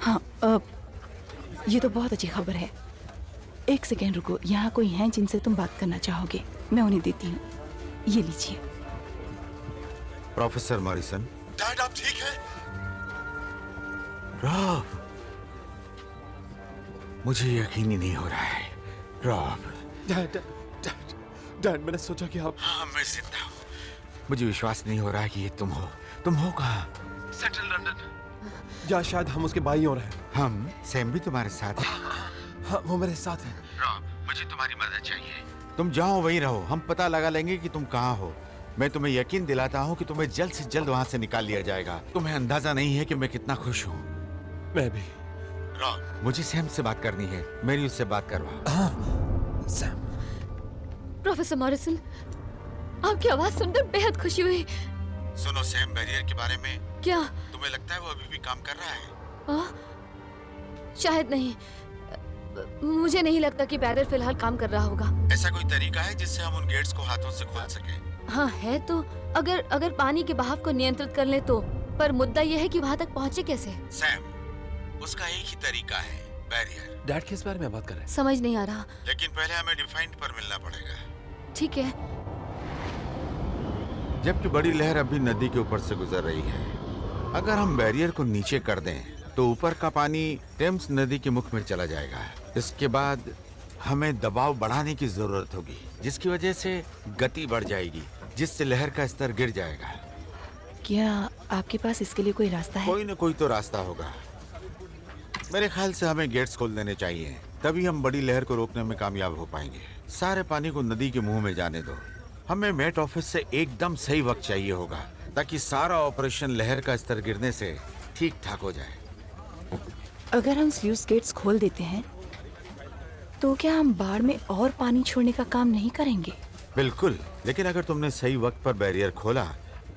हाँ, ये तो बहुत अच्छी खबर है। एक सेकेंड रुको, यहाँ कोई हैं जिनसे तुम बात करना चाहोगे? मैं उन्हें देती हूँ, ये लीजिए। Professor Morrison. डैड आप ठीक हैं? रॉब, मुझे यकीन ही नहीं हो रहा है। रॉब। डैड, मैंने सोचा कि आप। हाँ, मैं जिंदा हूँ। मुझे विश्वास नहीं हो रहा कि ये तुम हो। तुम हो कहाँ? Central London. या शायद हम उसके बाई और हैं। हम? सैम भी तुम्हारे साथ है? हाँ, वो मेरे साथ है। रॉब, मुझे तुम्हारी मदद चाहिए। तुम जहाँ वहीं रहो, हम पता लगा लेंगे कि तुम कहाँ हो। मैं तुम्हें यकीन दिलाता हूँ कि तुम्हें जल्द से जल्द वहाँ से निकाल लिया जाएगा। तुम्हें अंदाजा नहीं है कि मैं कितना खुश हूँ। मैं भी। रॉब, मुझे सैम से बात करनी है, मेरी उससे बात करवा। हाँ, सैम। प्रोफेसर मॉरिसन, आपकी आवाज सुनकर बेहद खुशी हुई। सुनो, सैम बैरियर के बारे में क्या तुम्हें लगता है वो अभी भी काम कर रहा है? शायद नहीं, मुझे नहीं लगता कि बैरियर फिलहाल काम कर रहा होगा। ऐसा कोई तरीका है जिससे हम उन गेट्स को हाथों से खोल सके? हाँ है तो, अगर पानी के बहाव को नियंत्रित कर ले तो, पर मुद्दा यह है कि वहाँ तक पहुँचे कैसे? सैम, उसका एक ही तरीका है, बैरियर। डैड किस बारे में बात कर रहे हैं? समझ नहीं आ रहा। लेकिन पहले हमें डिफाइंड पर मिलना पड़ेगा। ठीक है। जबकि बड़ी लहर अभी नदी के ऊपर से गुजर रही है, अगर हम बैरियर को नीचे कर दें तो ऊपर का पानी टेम्स नदी के मुख में चला जाएगा। इसके बाद हमें दबाव बढ़ाने की जरूरत होगी, जिसकी वजह से गति बढ़ जाएगी, जिससे लहर का स्तर गिर जाएगा। क्या आपके पास इसके लिए कोई रास्ता है? कोई न कोई तो रास्ता होगा। मेरे ख्याल से हमें गेट्स खोल देने चाहिए, तभी हम बड़ी लहर को रोकने में कामयाब हो पाएंगे। सारे पानी को नदी के मुंह में जाने दो। हमें मेट ऑफिस से एकदम सही वक्त चाहिए होगा, ताकि सारा ऑपरेशन लहर का स्तर गिरने से ठीक ठाक हो जाए। अगर हम स्लूइस गेट्स खोल देते हैं तो क्या हम बाढ़ में और पानी छोड़ने का काम नहीं करेंगे? बिल्कुल, लेकिन अगर तुमने सही वक्त पर बैरियर खोला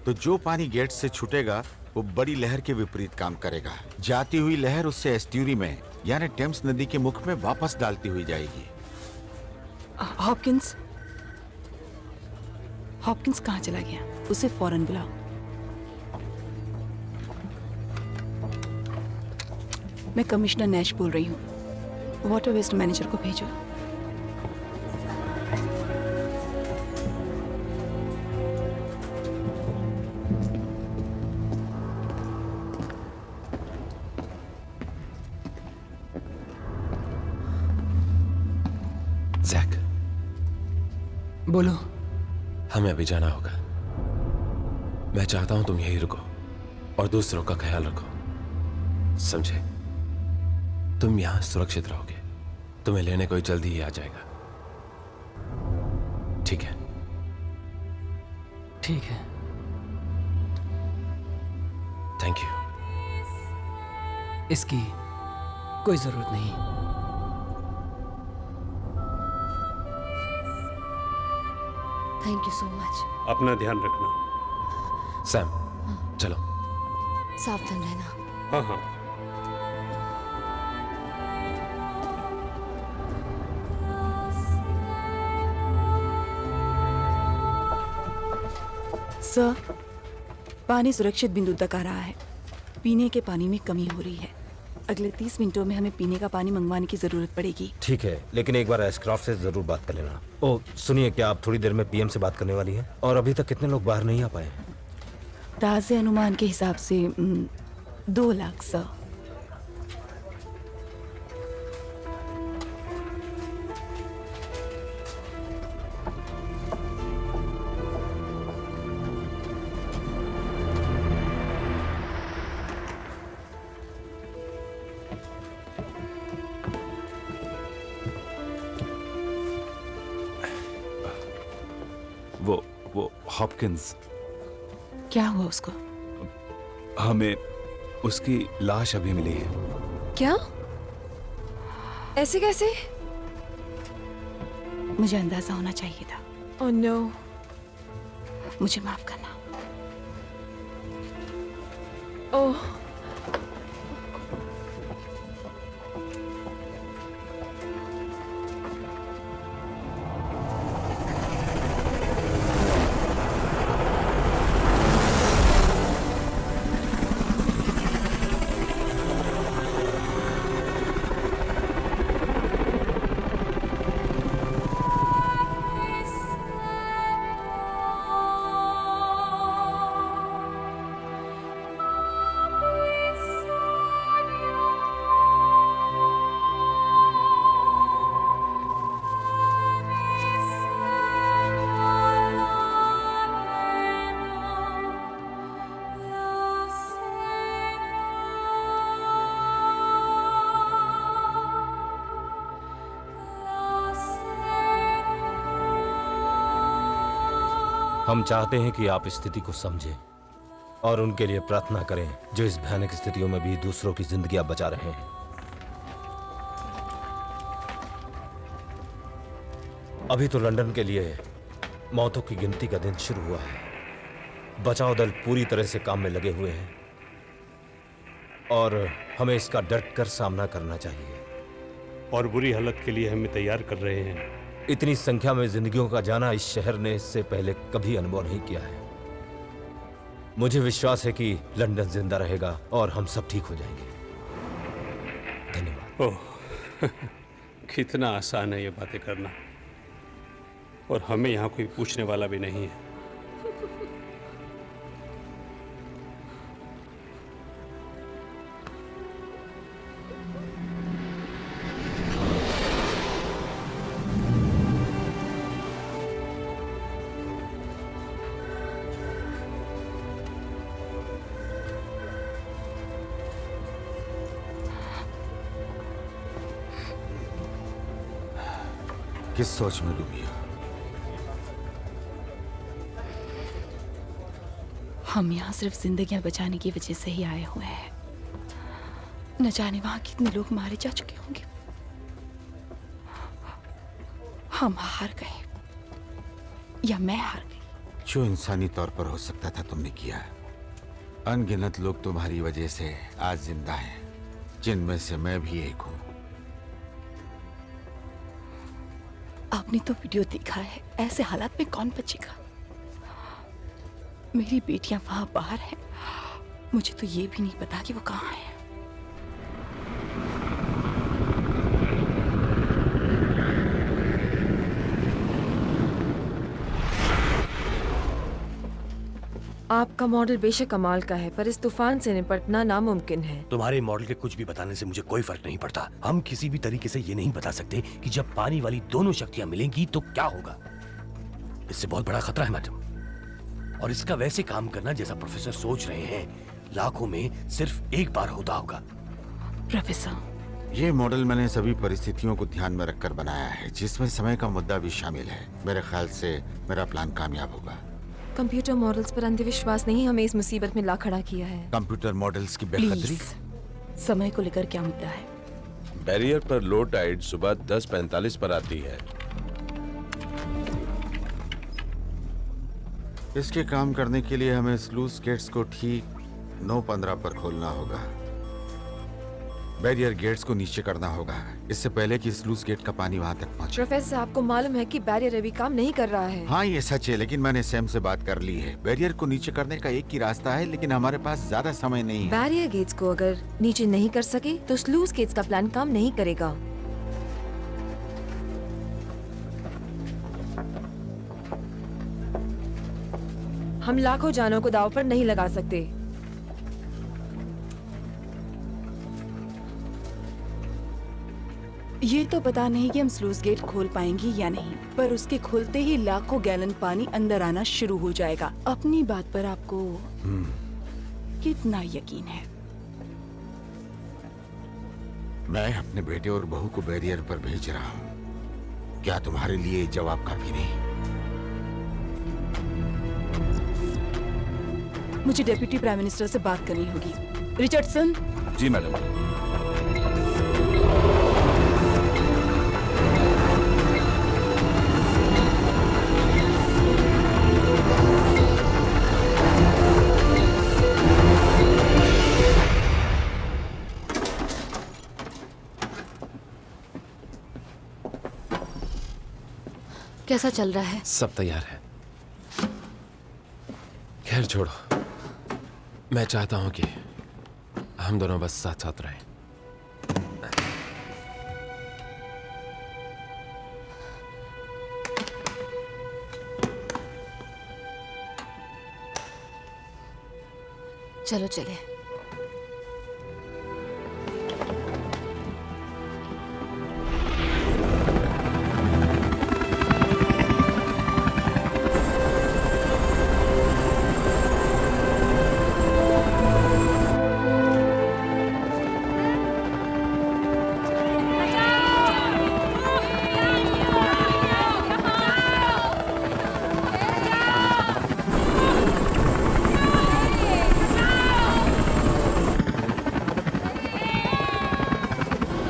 तो जो पानी गेट से छूटेगा वो बड़ी लहर के विपरीत काम करेगा। जाती हुई लहर उससे एस्ट्यूरी में यानी टेम्स नदी के मुख में वापस डालती हुई जाएगी। हॉपकिंस कहाँ चला गया? उसे फौरन बुलाओ। मैं कमिश्नर नैश बोल रही हूँ। वाटर वेस्ट मैनेजर को भेजो। जैक, बोलो। हमें अभी जाना होगा। मैं चाहता हूं तुम यहीं रुको और दूसरों का ख्याल रखो, समझे? तुम यहां सुरक्षित रहोगे। तुम्हें लेने कोई जल्दी ही आ जाएगा। ठीक है? ठीक है। Thank you. इसकी कोई जरूरत नहीं। Thank you so much. अपना ध्यान रखना। सैम, चलो। सावधान रहना। हाँ हाँ। सर, पानी सुरक्षित बिंदु तक आ रहा है। पीने के पानी में कमी हो रही है। अगले 30 मिनटों में हमें पीने का पानी मंगवाने की जरूरत पड़ेगी। ठीक है, लेकिन एक बार एस्क्रॉफ्ट से जरूर बात कर लेना। ओ सुनिए, क्या आप थोड़ी देर में पीएम से बात करने वाली हैं? और अभी तक कितने लोग बाहर नहीं आ पाए हैं? ताज़े अनुमान के हिसाब से 2 लाख सर। वो हॉपकिंस, क्या हुआ उसको? हमें उसकी लाश अभी मिली है। क्या? ऐसे कैसे? मुझे अंदाजा होना चाहिए था। Oh no. मुझे माफ करना। ओह। हम चाहते हैं कि आप स्थिति को समझें और उनके लिए प्रार्थना करें जो इस भयानक स्थितियों में भी दूसरों की जिंदगी बचा रहे हैं। अभी तो लंदन के लिए मौतों की गिनती का दिन शुरू हुआ है। बचाव दल पूरी तरह से काम में लगे हुए हैं और हमें इसका डट कर सामना करना चाहिए। और बुरी हालत के लिए हमें तैयार कर रहे हैं। इतनी संख्या में जिंदगियों का जाना इस शहर ने इससे पहले कभी अनुभव नहीं किया है। मुझे विश्वास है कि लंदन जिंदा रहेगा और हम सब ठीक हो जाएंगे। धन्यवाद। ओह, कितना आसान है ये बातें करना, और हमें यहाँ कोई पूछने वाला भी नहीं है। किस सोच में डूबी हो? हम यहाँ सिर्फ जिंदगियां बचाने की वजह से ही आए हुए हैं। न जाने वहां कितने लोग मारे जा चुके होंगे। हम हार गए या मैं हार गई। जो इंसानी तौर पर हो सकता था तुमने किया। अनगिनत लोग तुम्हारी वजह से आज जिंदा हैं, जिनमें से मैं भी एक हूं। आपने तो वीडियो देखा है, ऐसे हालात में कौन बचेगा? मेरी बेटियां वहां बाहर हैं, मुझे तो ये भी नहीं पता कि वो कहाँ है। आपका मॉडल बेशक कमाल का है, पर इस तूफान से निपटना नामुमकिन है। तुम्हारे मॉडल के कुछ भी बताने से मुझे कोई फर्क नहीं पड़ता। हम किसी भी तरीके से ये नहीं बता सकते कि जब पानी वाली दोनों शक्तियां मिलेंगी तो क्या होगा। इससे बहुत बड़ा खतरा है मैडम, और इसका वैसे काम करना जैसा प्रोफेसर सोच रहे हैं, लाखों में सिर्फ एक बार होता होगा। प्रोफेसर, ये मॉडल मैंने सभी परिस्थितियों को ध्यान में रखकर बनाया है, जिसमें समय का मुद्दा भी शामिल है। मेरे ख्याल से मेरा प्लान कामयाब होगा। कंप्यूटर मॉडल्स पर अंधविश्वास नहीं हमें इस मुसीबत में ला खड़ा किया है। कंप्यूटर मॉडल्स की बेखतरी। समय को लेकर क्या मुद्दा है? बैरियर पर लो टाइड सुबह 10:45 पर आती है। इसके काम करने के लिए हमें स्लूस गेट्स को ठीक 9:15 पर खोलना होगा। बैरियर गेट्स को नीचे करना होगा, इससे पहले कि स्लूस गेट का पानी वहां तक पहुंचे। प्रोफेसर, आपको मालूम है कि बैरियर अभी काम नहीं कर रहा है। हाँ, ये सच है, लेकिन मैंने सैम से बात कर ली है। बैरियर को नीचे करने का एक ही रास्ता है, लेकिन हमारे पास ज्यादा समय नहीं है। बैरियर गेट्स को अगर नीचे नहीं कर सके तो स्लूस गेट्स का प्लान काम नहीं करेगा। हम लाखों जानों को दांव पर नहीं लगा सकते। ये तो पता नहीं कि हम स्लूस गेट खोल पाएंगे या नहीं, पर उसके खुलते ही लाखों गैलन पानी अंदर आना शुरू हो जाएगा। अपनी बात पर आपको कितना यकीन है? मैं अपने बेटे और बहू को बैरियर पर भेज रहा हूँ। क्या तुम्हारे लिए जवाब काफी नहीं? मुझे डेप्यूटी प्राइम मिनिस्टर से बात करनी होगी। रिचर्डसन। जी मैडम। कैसा चल रहा है? सब तैयार है। खैर छोड़ो, मैं चाहता हूं कि हम दोनों बस साथ साथ रहें। चलो चले।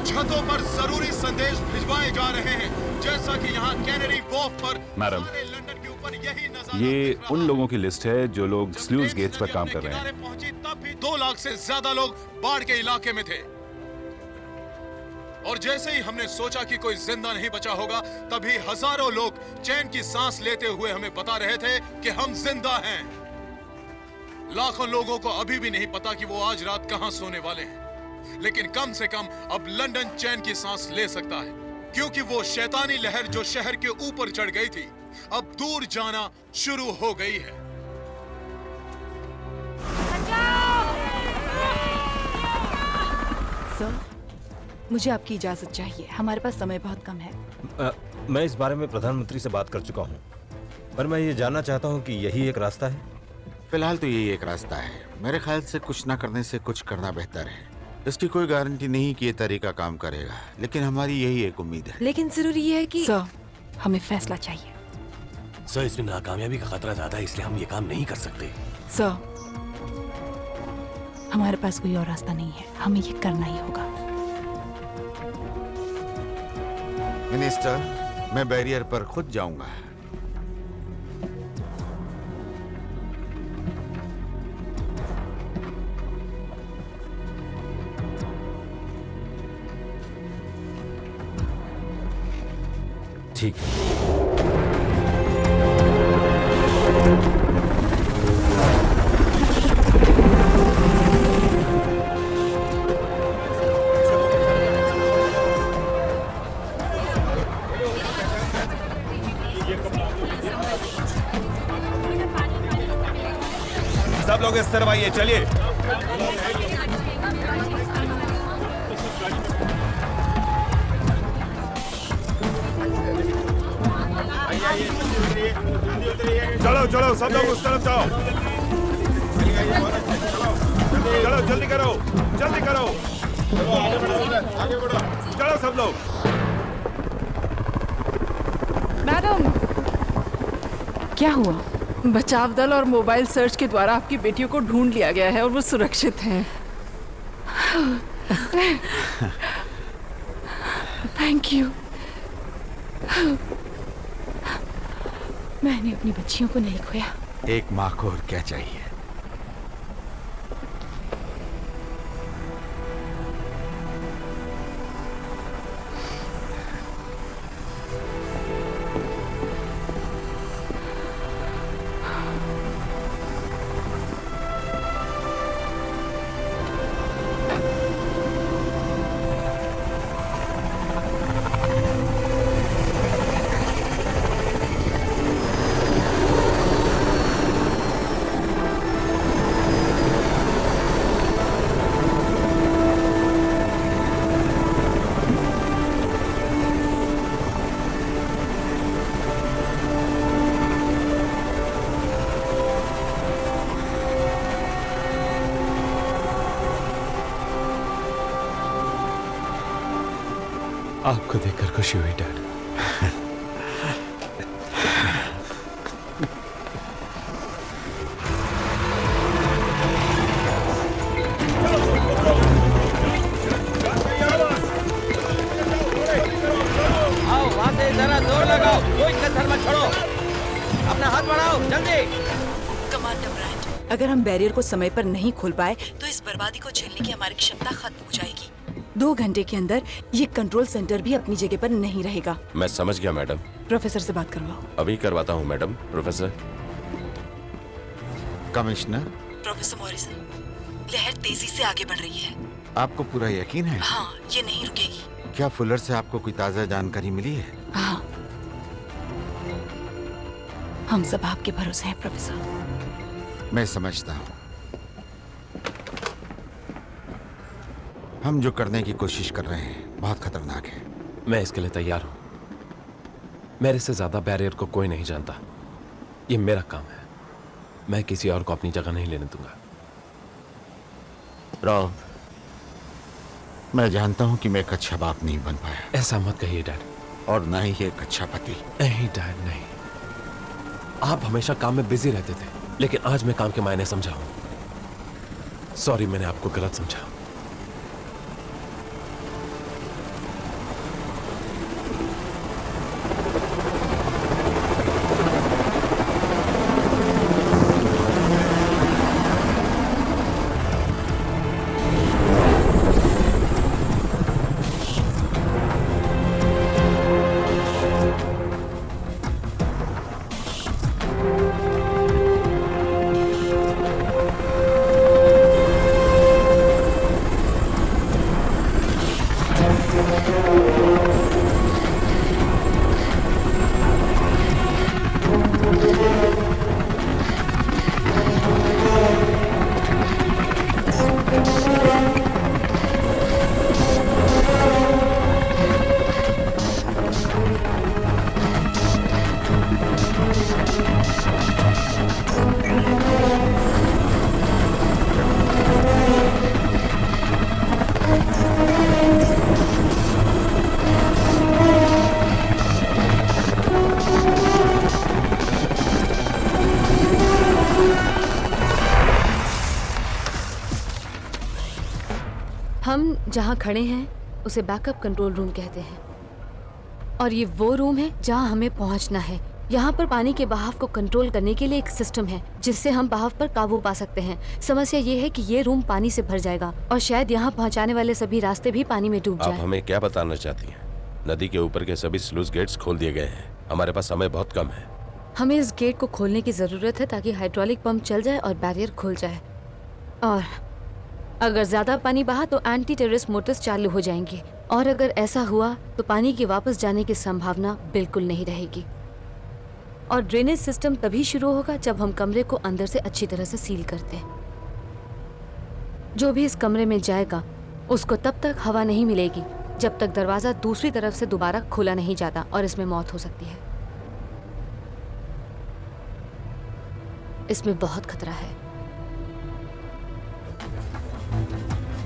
छतों पर जरूरी संदेश भिजवाए जा रहे हैं, जैसा कि यहाँ कैनरी वॉफ पर मैडम, लंदन के ऊपर यही नजारा ये उन लोगों की लिस्ट है जो लोग स्लूस गेट्स पर काम कर रहे हैं। पहुंची तब भी 2 लाख से ज्यादा लोग बाढ़ के इलाके में थे, और जैसे ही हमने सोचा कि कोई जिंदा नहीं बचा होगा, तभी हजारों लोग चैन की सांस लेते हुए हमें बता रहे थे कि हम जिंदा हैं। लाखों लोगों को अभी भी नहीं पता कि वो आज रात कहां सोने वाले हैं, लेकिन कम से कम अब लंदन चैन की सांस ले सकता है, क्योंकि वो शैतानी लहर जो शहर के ऊपर चढ़ गई थी, अब दूर जाना शुरू हो गई है। सर, मुझे आपकी इजाजत चाहिए, हमारे पास समय बहुत कम है। मैं इस बारे में प्रधानमंत्री से बात कर चुका हूँ, पर मैं ये जानना चाहता हूँ कि यही एक रास्ता है। फिलहाल तो यही एक रास्ता है। मेरे ख्याल से कुछ ना करने से कुछ करना बेहतर है। इसकी कोई गारंटी नहीं कि ये तरीका काम करेगा, लेकिन हमारी यही एक उम्मीद है। लेकिन जरूरी है कि सर, हमें फैसला चाहिए। सर, इसमें नाकामयाबी का खतरा ज्यादा है, इसलिए हम ये काम नहीं कर सकते। सर, हमारे पास कोई और रास्ता नहीं है, हमें ये करना ही होगा। मिनिस्टर, मैं बैरियर पर खुद जाऊंगा। ठीक है। सब लोग इस तरफ आइए, चलिए। चलो चलो सब लोग उस तरफ जाओ। चलो जल्दी करो, जल्दी करो। चलो सब लोग। मैडम, क्या हुआ? बचाव दल और मोबाइल सर्च के द्वारा आपकी बेटियों को ढूंढ लिया गया है और वो सुरक्षित हैं। Thank you. मैंने अपनी बच्चियों को नहीं खोया। एक माँ को और क्या चाहिए? आपको देखकर खुशी हुई डैड। आओ वहां से जरा जोर लगाओ, कोई कसर मत छोड़ो, अपना हाथ बढ़ाओ जल्दी। कमांडर ब्रायंट, अगर हम बैरियर को समय पर नहीं खोल पाए तो इस बर्बादी को झेलने की हमारी क्षमता खत्म हो जाएगी। 2 घंटे के अंदर ये कंट्रोल सेंटर भी अपनी जगह पर नहीं रहेगा। मैं समझ गया मैडम। प्रोफेसर से बात करवाओ। अभी करवाता हूँ madam. Professor. Commissioner. Professor Morrison, लहर तेजी से आगे बढ़ रही है। आपको पूरा यकीन है? हाँ, ये नहीं रुकेगी। क्या फुलर से आपको कोई ताजा जानकारी मिली है? हाँ, हम सब आपके भरोसे हैं प्रोफेसर। मैं समझता हूँ। हम जो करने की कोशिश कर रहे हैं बहुत खतरनाक है। मैं इसके लिए तैयार हूं। मेरे से ज्यादा बैरियर को कोई नहीं जानता। ये मेरा काम है। मैं किसी और को अपनी जगह नहीं लेने दूंगा। रॉब, मैं जानता हूं कि मैं एक अच्छा बाप नहीं बन पाया। ऐसा मत कहिए डैड। और ना ही एक अच्छा पति। नहीं डैड, नहीं। आप हमेशा काम में बिजी रहते थे, लेकिन आज मैं काम के मायने समझा हूं। सॉरी, मैंने आपको गलत समझा। हम जहाँ खड़े हैं उसे बैकअप कंट्रोल रूम कहते हैं। और ये वो रूम है जहाँ हमें पहुँचना है। यहाँ पर पानी के बहाव को कंट्रोल करने के लिए एक सिस्टम है जिससे हम बहाव पर काबू पा सकते हैं। समस्या ये है कि ये रूम पानी से भर जाएगा और शायद यहाँ पहुँचाने वाले सभी रास्ते भी पानी में डूब आप जाएं। हमें क्या बताना चाहती हैं? नदी के ऊपर के सभी स्लूज गेट्स खोल दिए गए हैं। हमारे पास समय बहुत कम है। हमें इस गेट को खोलने की जरूरत है ताकि हाइड्रोलिक पंप चल जाए और बैरियर खुल जाए। और अगर ज्यादा पानी बहा तो एंटी टेररिस्ट मोटर्स चालू हो जाएंगी और अगर ऐसा हुआ तो पानी के वापस जाने की संभावना बिल्कुल नहीं रहेगी। और ड्रेनेज सिस्टम तभी शुरू होगा जब हम कमरे को अंदर से अच्छी तरह से सील करते हैं। जो भी इस कमरे में जाएगा उसको तब तक हवा नहीं मिलेगी जब तक दरवाजा दूसरी तरफ से दोबारा खोला नहीं जाता और इसमें मौत हो सकती है। इसमें बहुत खतरा है।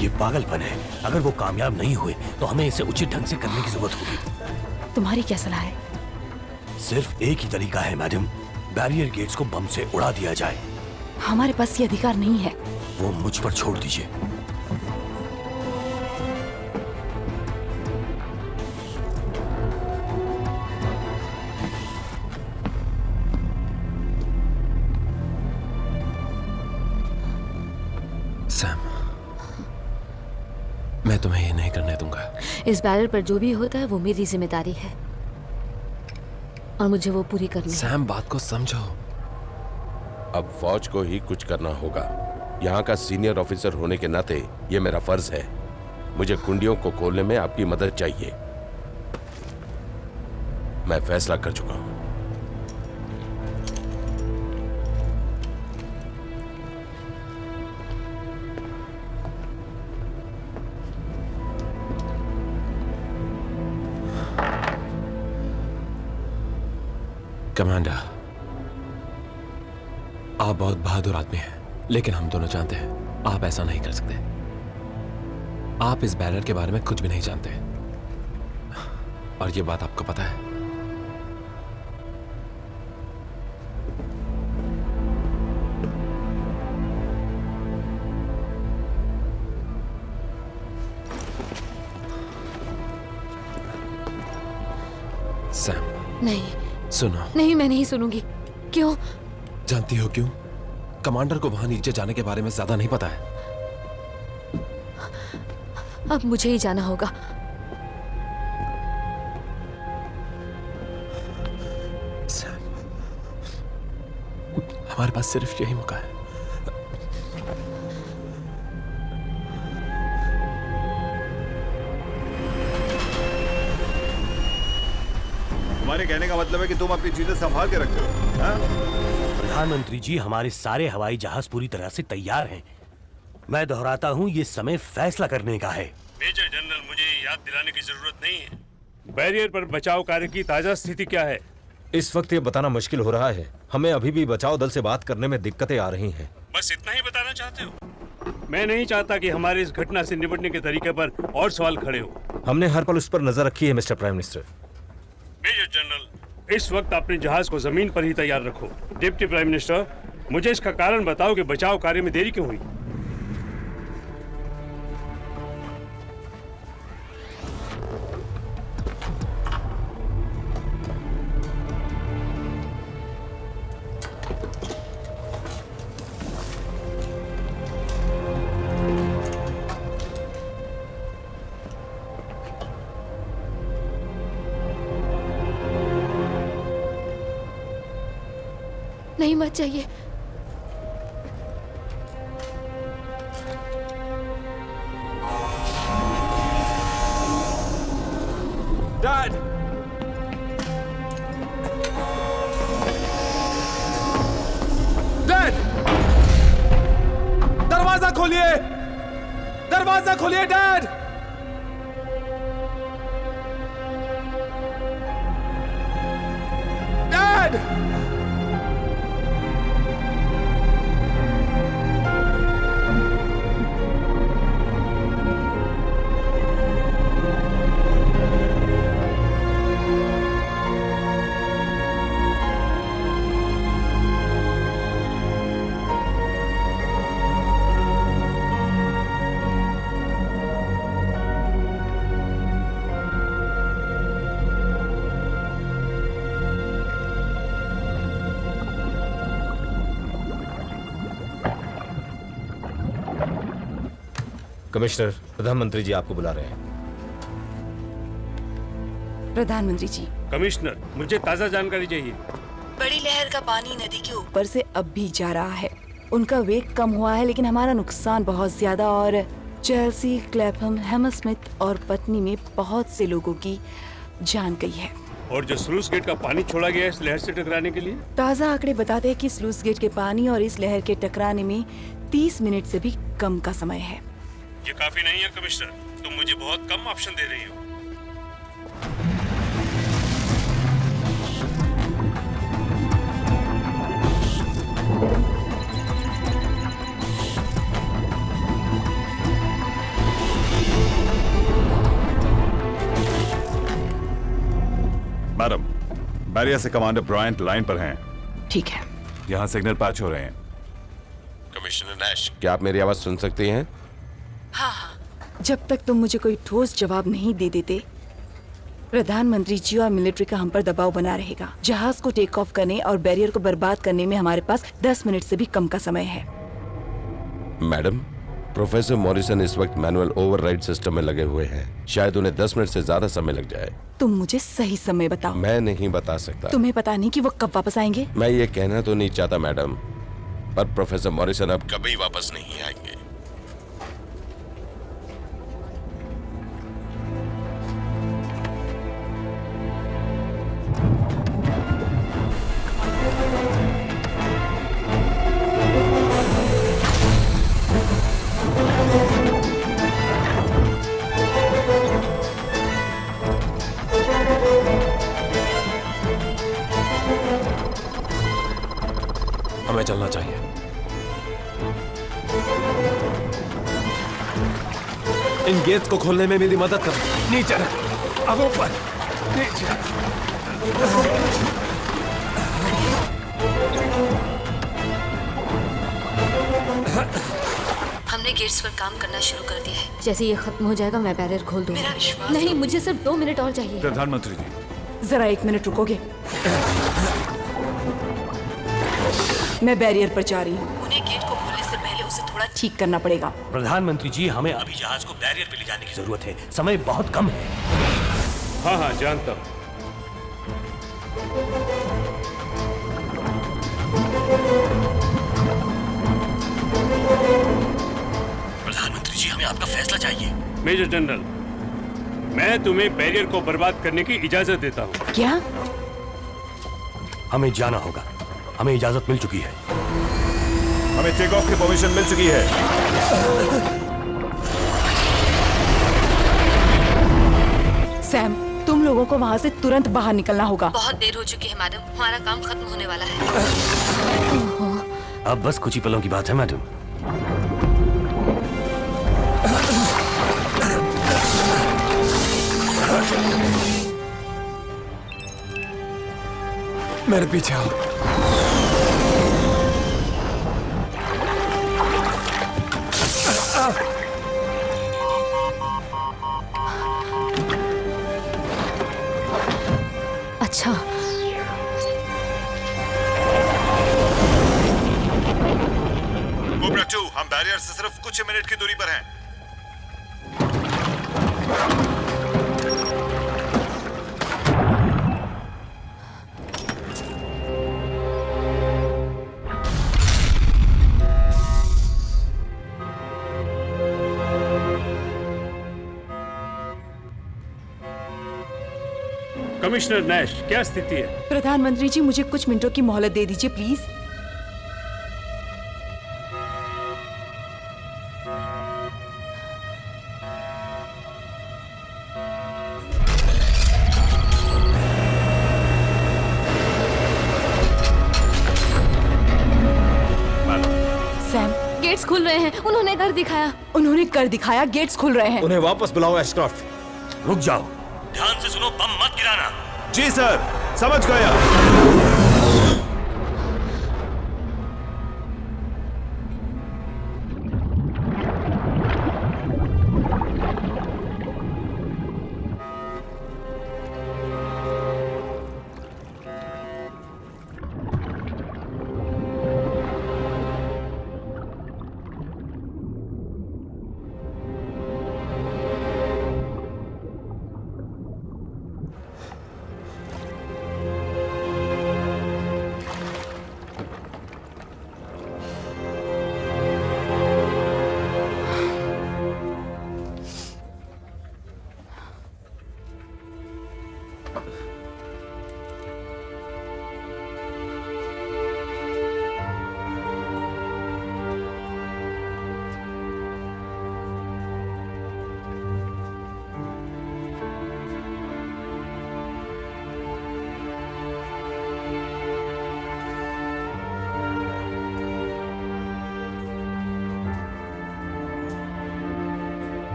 ये पागलपन है। अगर वो कामयाब नहीं हुए तो हमें इसे उचित ढंग से करने की जरूरत होगी। तुम्हारी क्या सलाह है? सिर्फ एक ही तरीका है मैडम, बैरियर गेट्स को बम से उड़ा दिया जाए। हमारे पास ये अधिकार नहीं है। वो मुझ पर छोड़ दीजिए। सैम, मैं तुम्हें ये नहीं करने दूंगा। इस बैरियर पर जो भी होता है वो मेरी जिम्मेदारी है और मुझे वो पूरी करनी है। सैम, बात को समझो। अब फौज को ही कुछ करना होगा। यहाँ का सीनियर ऑफिसर होने के नाते ये मेरा फर्ज है। मुझे कुंडियों को खोलने में आपकी मदद चाहिए। मैं फैसला कर चुका हूं। कमांडर, आप बहुत बहादुर आदमी हैं, लेकिन हम दोनों जानते हैं आप ऐसा नहीं कर सकते। आप इस बैरियर के बारे में कुछ भी नहीं जानते और ये बात आपको पता है। सैम, नहीं सुनो। नहीं, मैं नहीं सुनूंगी। क्यों? जानती हो क्यों? कमांडर को वहां नीचे जाने के बारे में ज्यादा नहीं पता है। अब मुझे ही जाना होगा। सैम, हमारे पास सिर्फ यही मौका है। तुम्हारे कहने का मतलब है कि तुम अपनी चीजें संभाल के रखते हो, हाँ? प्रधानमंत्री जी, हमारे सारे हवाई जहाज पूरी तरह से तैयार हैं। मैं दोहराता हूं, ये समय फैसला करने का है। मेजर जनरल, मुझे याद दिलाने की जरूरत नहीं है। बैरियर पर बचाव कार्य की ताजा स्थिति क्या है? इस वक्त ये बताना मुश्किल हो रहा है। हमें अभी भी बचाव दल से बात करने में दिक्कतें आ रही हैं। बस इतना ही बताना चाहते हो? मैं नहीं चाहता कि हमारे इस घटना से निपटने के तरीके पर और सवाल खड़े हो। हमने हर पल उस पर नजर रखी है mister prime minister. Major general, इस वक्त अपने जहाज को जमीन पर ही तैयार रखो। डिप्टी प्राइम मिनिस्टर, मुझे इसका कारण बताओ कि बचाव कार्य में देरी क्यों हुई? नहीं, मत जाइए। डैड! डैड! दरवाजा खोलिए! दरवाजा खोलिए, डैड! डैड! कमिश्नर, प्रधानमंत्री जी आपको बुला रहे हैं। प्रधानमंत्री जी। कमिश्नर, मुझे ताज़ा जानकारी चाहिए। बड़ी लहर का पानी नदी के ऊपर से अब भी जा रहा है। उनका वेग कम हुआ है, लेकिन हमारा नुकसान बहुत ज्यादा, और चेल्सी, क्लैपहम, हैमरस्मिथ और पटनी में बहुत से लोगों की जान गई है। और जो स्लूस गेट का पानी छोड़ा गया है इस लहर से टकराने के लिए? ताज़ा आंकड़े बताते हैं कि स्लूस गेट के पानी और इस लहर के टकराने में 30 मिनट से भी कम का समय है। ये काफी नहीं है कमिश्नर, तुम मुझे बहुत कम ऑप्शन दे रही हो। मैडम, बैरियर से कमांडर ब्रायंट लाइन पर हैं। ठीक है। यहाँ सिग्नल पैच हो रहे हैं। कमिश्नर नैश, क्या आप मेरी आवाज सुन सकती हैं? हाँ हाँ। जब तक तुम मुझे कोई ठोस जवाब नहीं दे देते, प्रधानमंत्री जी और मिलिट्री का हम पर दबाव बना रहेगा। जहाज को टेक ऑफ करने और बैरियर को बर्बाद करने में हमारे पास 10 मिनट से भी कम का समय है। मैडम, प्रोफेसर मॉरिसन इस वक्त मैनुअल ओवरराइड सिस्टम में लगे हुए हैं। शायद उन्हें 10 मिनट से ज्यादा समय लग जाए। तुम मुझे सही समय बताओ। मैं नहीं बता सकता। तुम्हें पता नहीं कि वो कब वापस आएंगे? मैं ये कहना तो नहीं चाहता मैडम, पर प्रोफेसर मॉरिसन अब कभी वापस नहीं आएंगे। हमें चलना चाहिए। इन गेट्स को खोलने में मेरी मदद करो। नीचे रख, अब ऊपर, नीचे। हमने गेट्स पर काम करना शुरू कर दिया है। जैसे ये खत्म हो जाएगा मैं बैरियर खोल दूंगा। मेरा विश्वास नहीं, मुझे सिर्फ 2 मिनट और चाहिए। प्रधानमंत्री जी, जरा 1 मिनट रुकोगे? मैं बैरियर पर जा रही हूँ। उन्हें गेट को खोलने से पहले उसे थोड़ा ठीक करना पड़ेगा। प्रधानमंत्री जी, हमें अभी जहाज को बैरियर पे ले जाने की जरूरत है। समय बहुत कम है। हाँ हाँ, जानता हूँ। प्रधानमंत्री जी, हमें आपका फैसला चाहिए। मेजर जनरल, मैं तुम्हें बैरियर को बर्बाद करने की इजाजत देता हूँ। क्या? हमें जाना होगा। हमें इजाजत मिल चुकी है। हमें टेक ऑफ की परमिशन मिल चुकी है। सैम, तुम लोगों को वहाँ से तुरंत बाहर निकलना होगा। बहुत देर हो चुकी है मैडम, हमारा काम खत्म होने वाला है। अब बस कुछ ही पलों की बात है मैडम। मेरे पीछे आओ। अच्छा, कोबरा 2, हम बैरियर से सिर्फ कुछ मिनट की दूरी पर हैं। कमिश्नर नैश, क्या स्थिति है? प्रधानमंत्री जी, मुझे कुछ मिनटों की मोहलत दे दीजिए प्लीज। सैम, गेट्स खुल रहे हैं। उन्होंने कर दिखाया। उन्होंने कर दिखाया। गेट्स खुल रहे हैं। उन्हें वापस बुलाओ एस्क्रॉफ्ट। रुक जाओ, ध्यान से सुनो, बम मत गिराना। जी सर, समझ गया।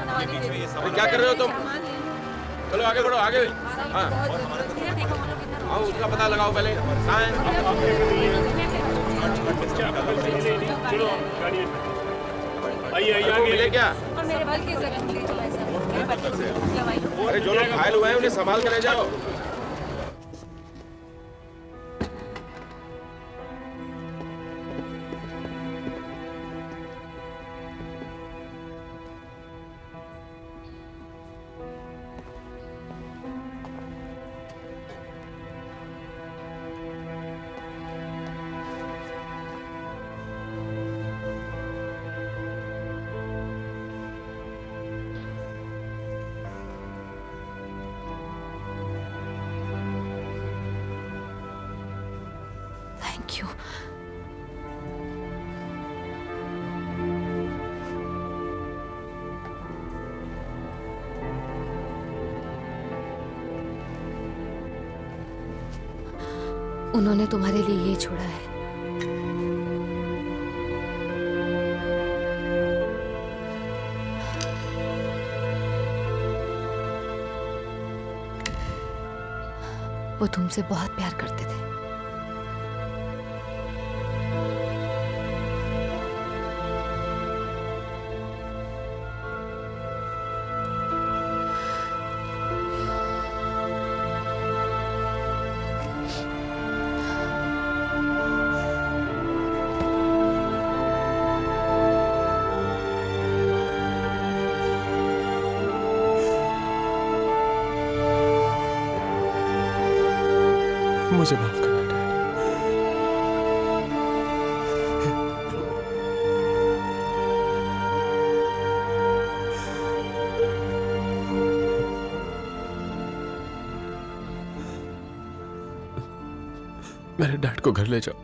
अरे क्या कर रहे हो तुम? चलो आगे बढ़ो, आगे। हाँ आओ, उसका पता लगाओ पहले। कहाँ है? आइए मिले क्या? अरे जो लोग घायल हुए हैं उन्हें संभाल कर ले जाओ। Thank you. उन्होंने तुम्हारे लिए ये छोड़ा है। वो तुमसे बहुत प्यार करते थे। मुझे माफ करना डैड। मेरे डैड को घर ले जाओ।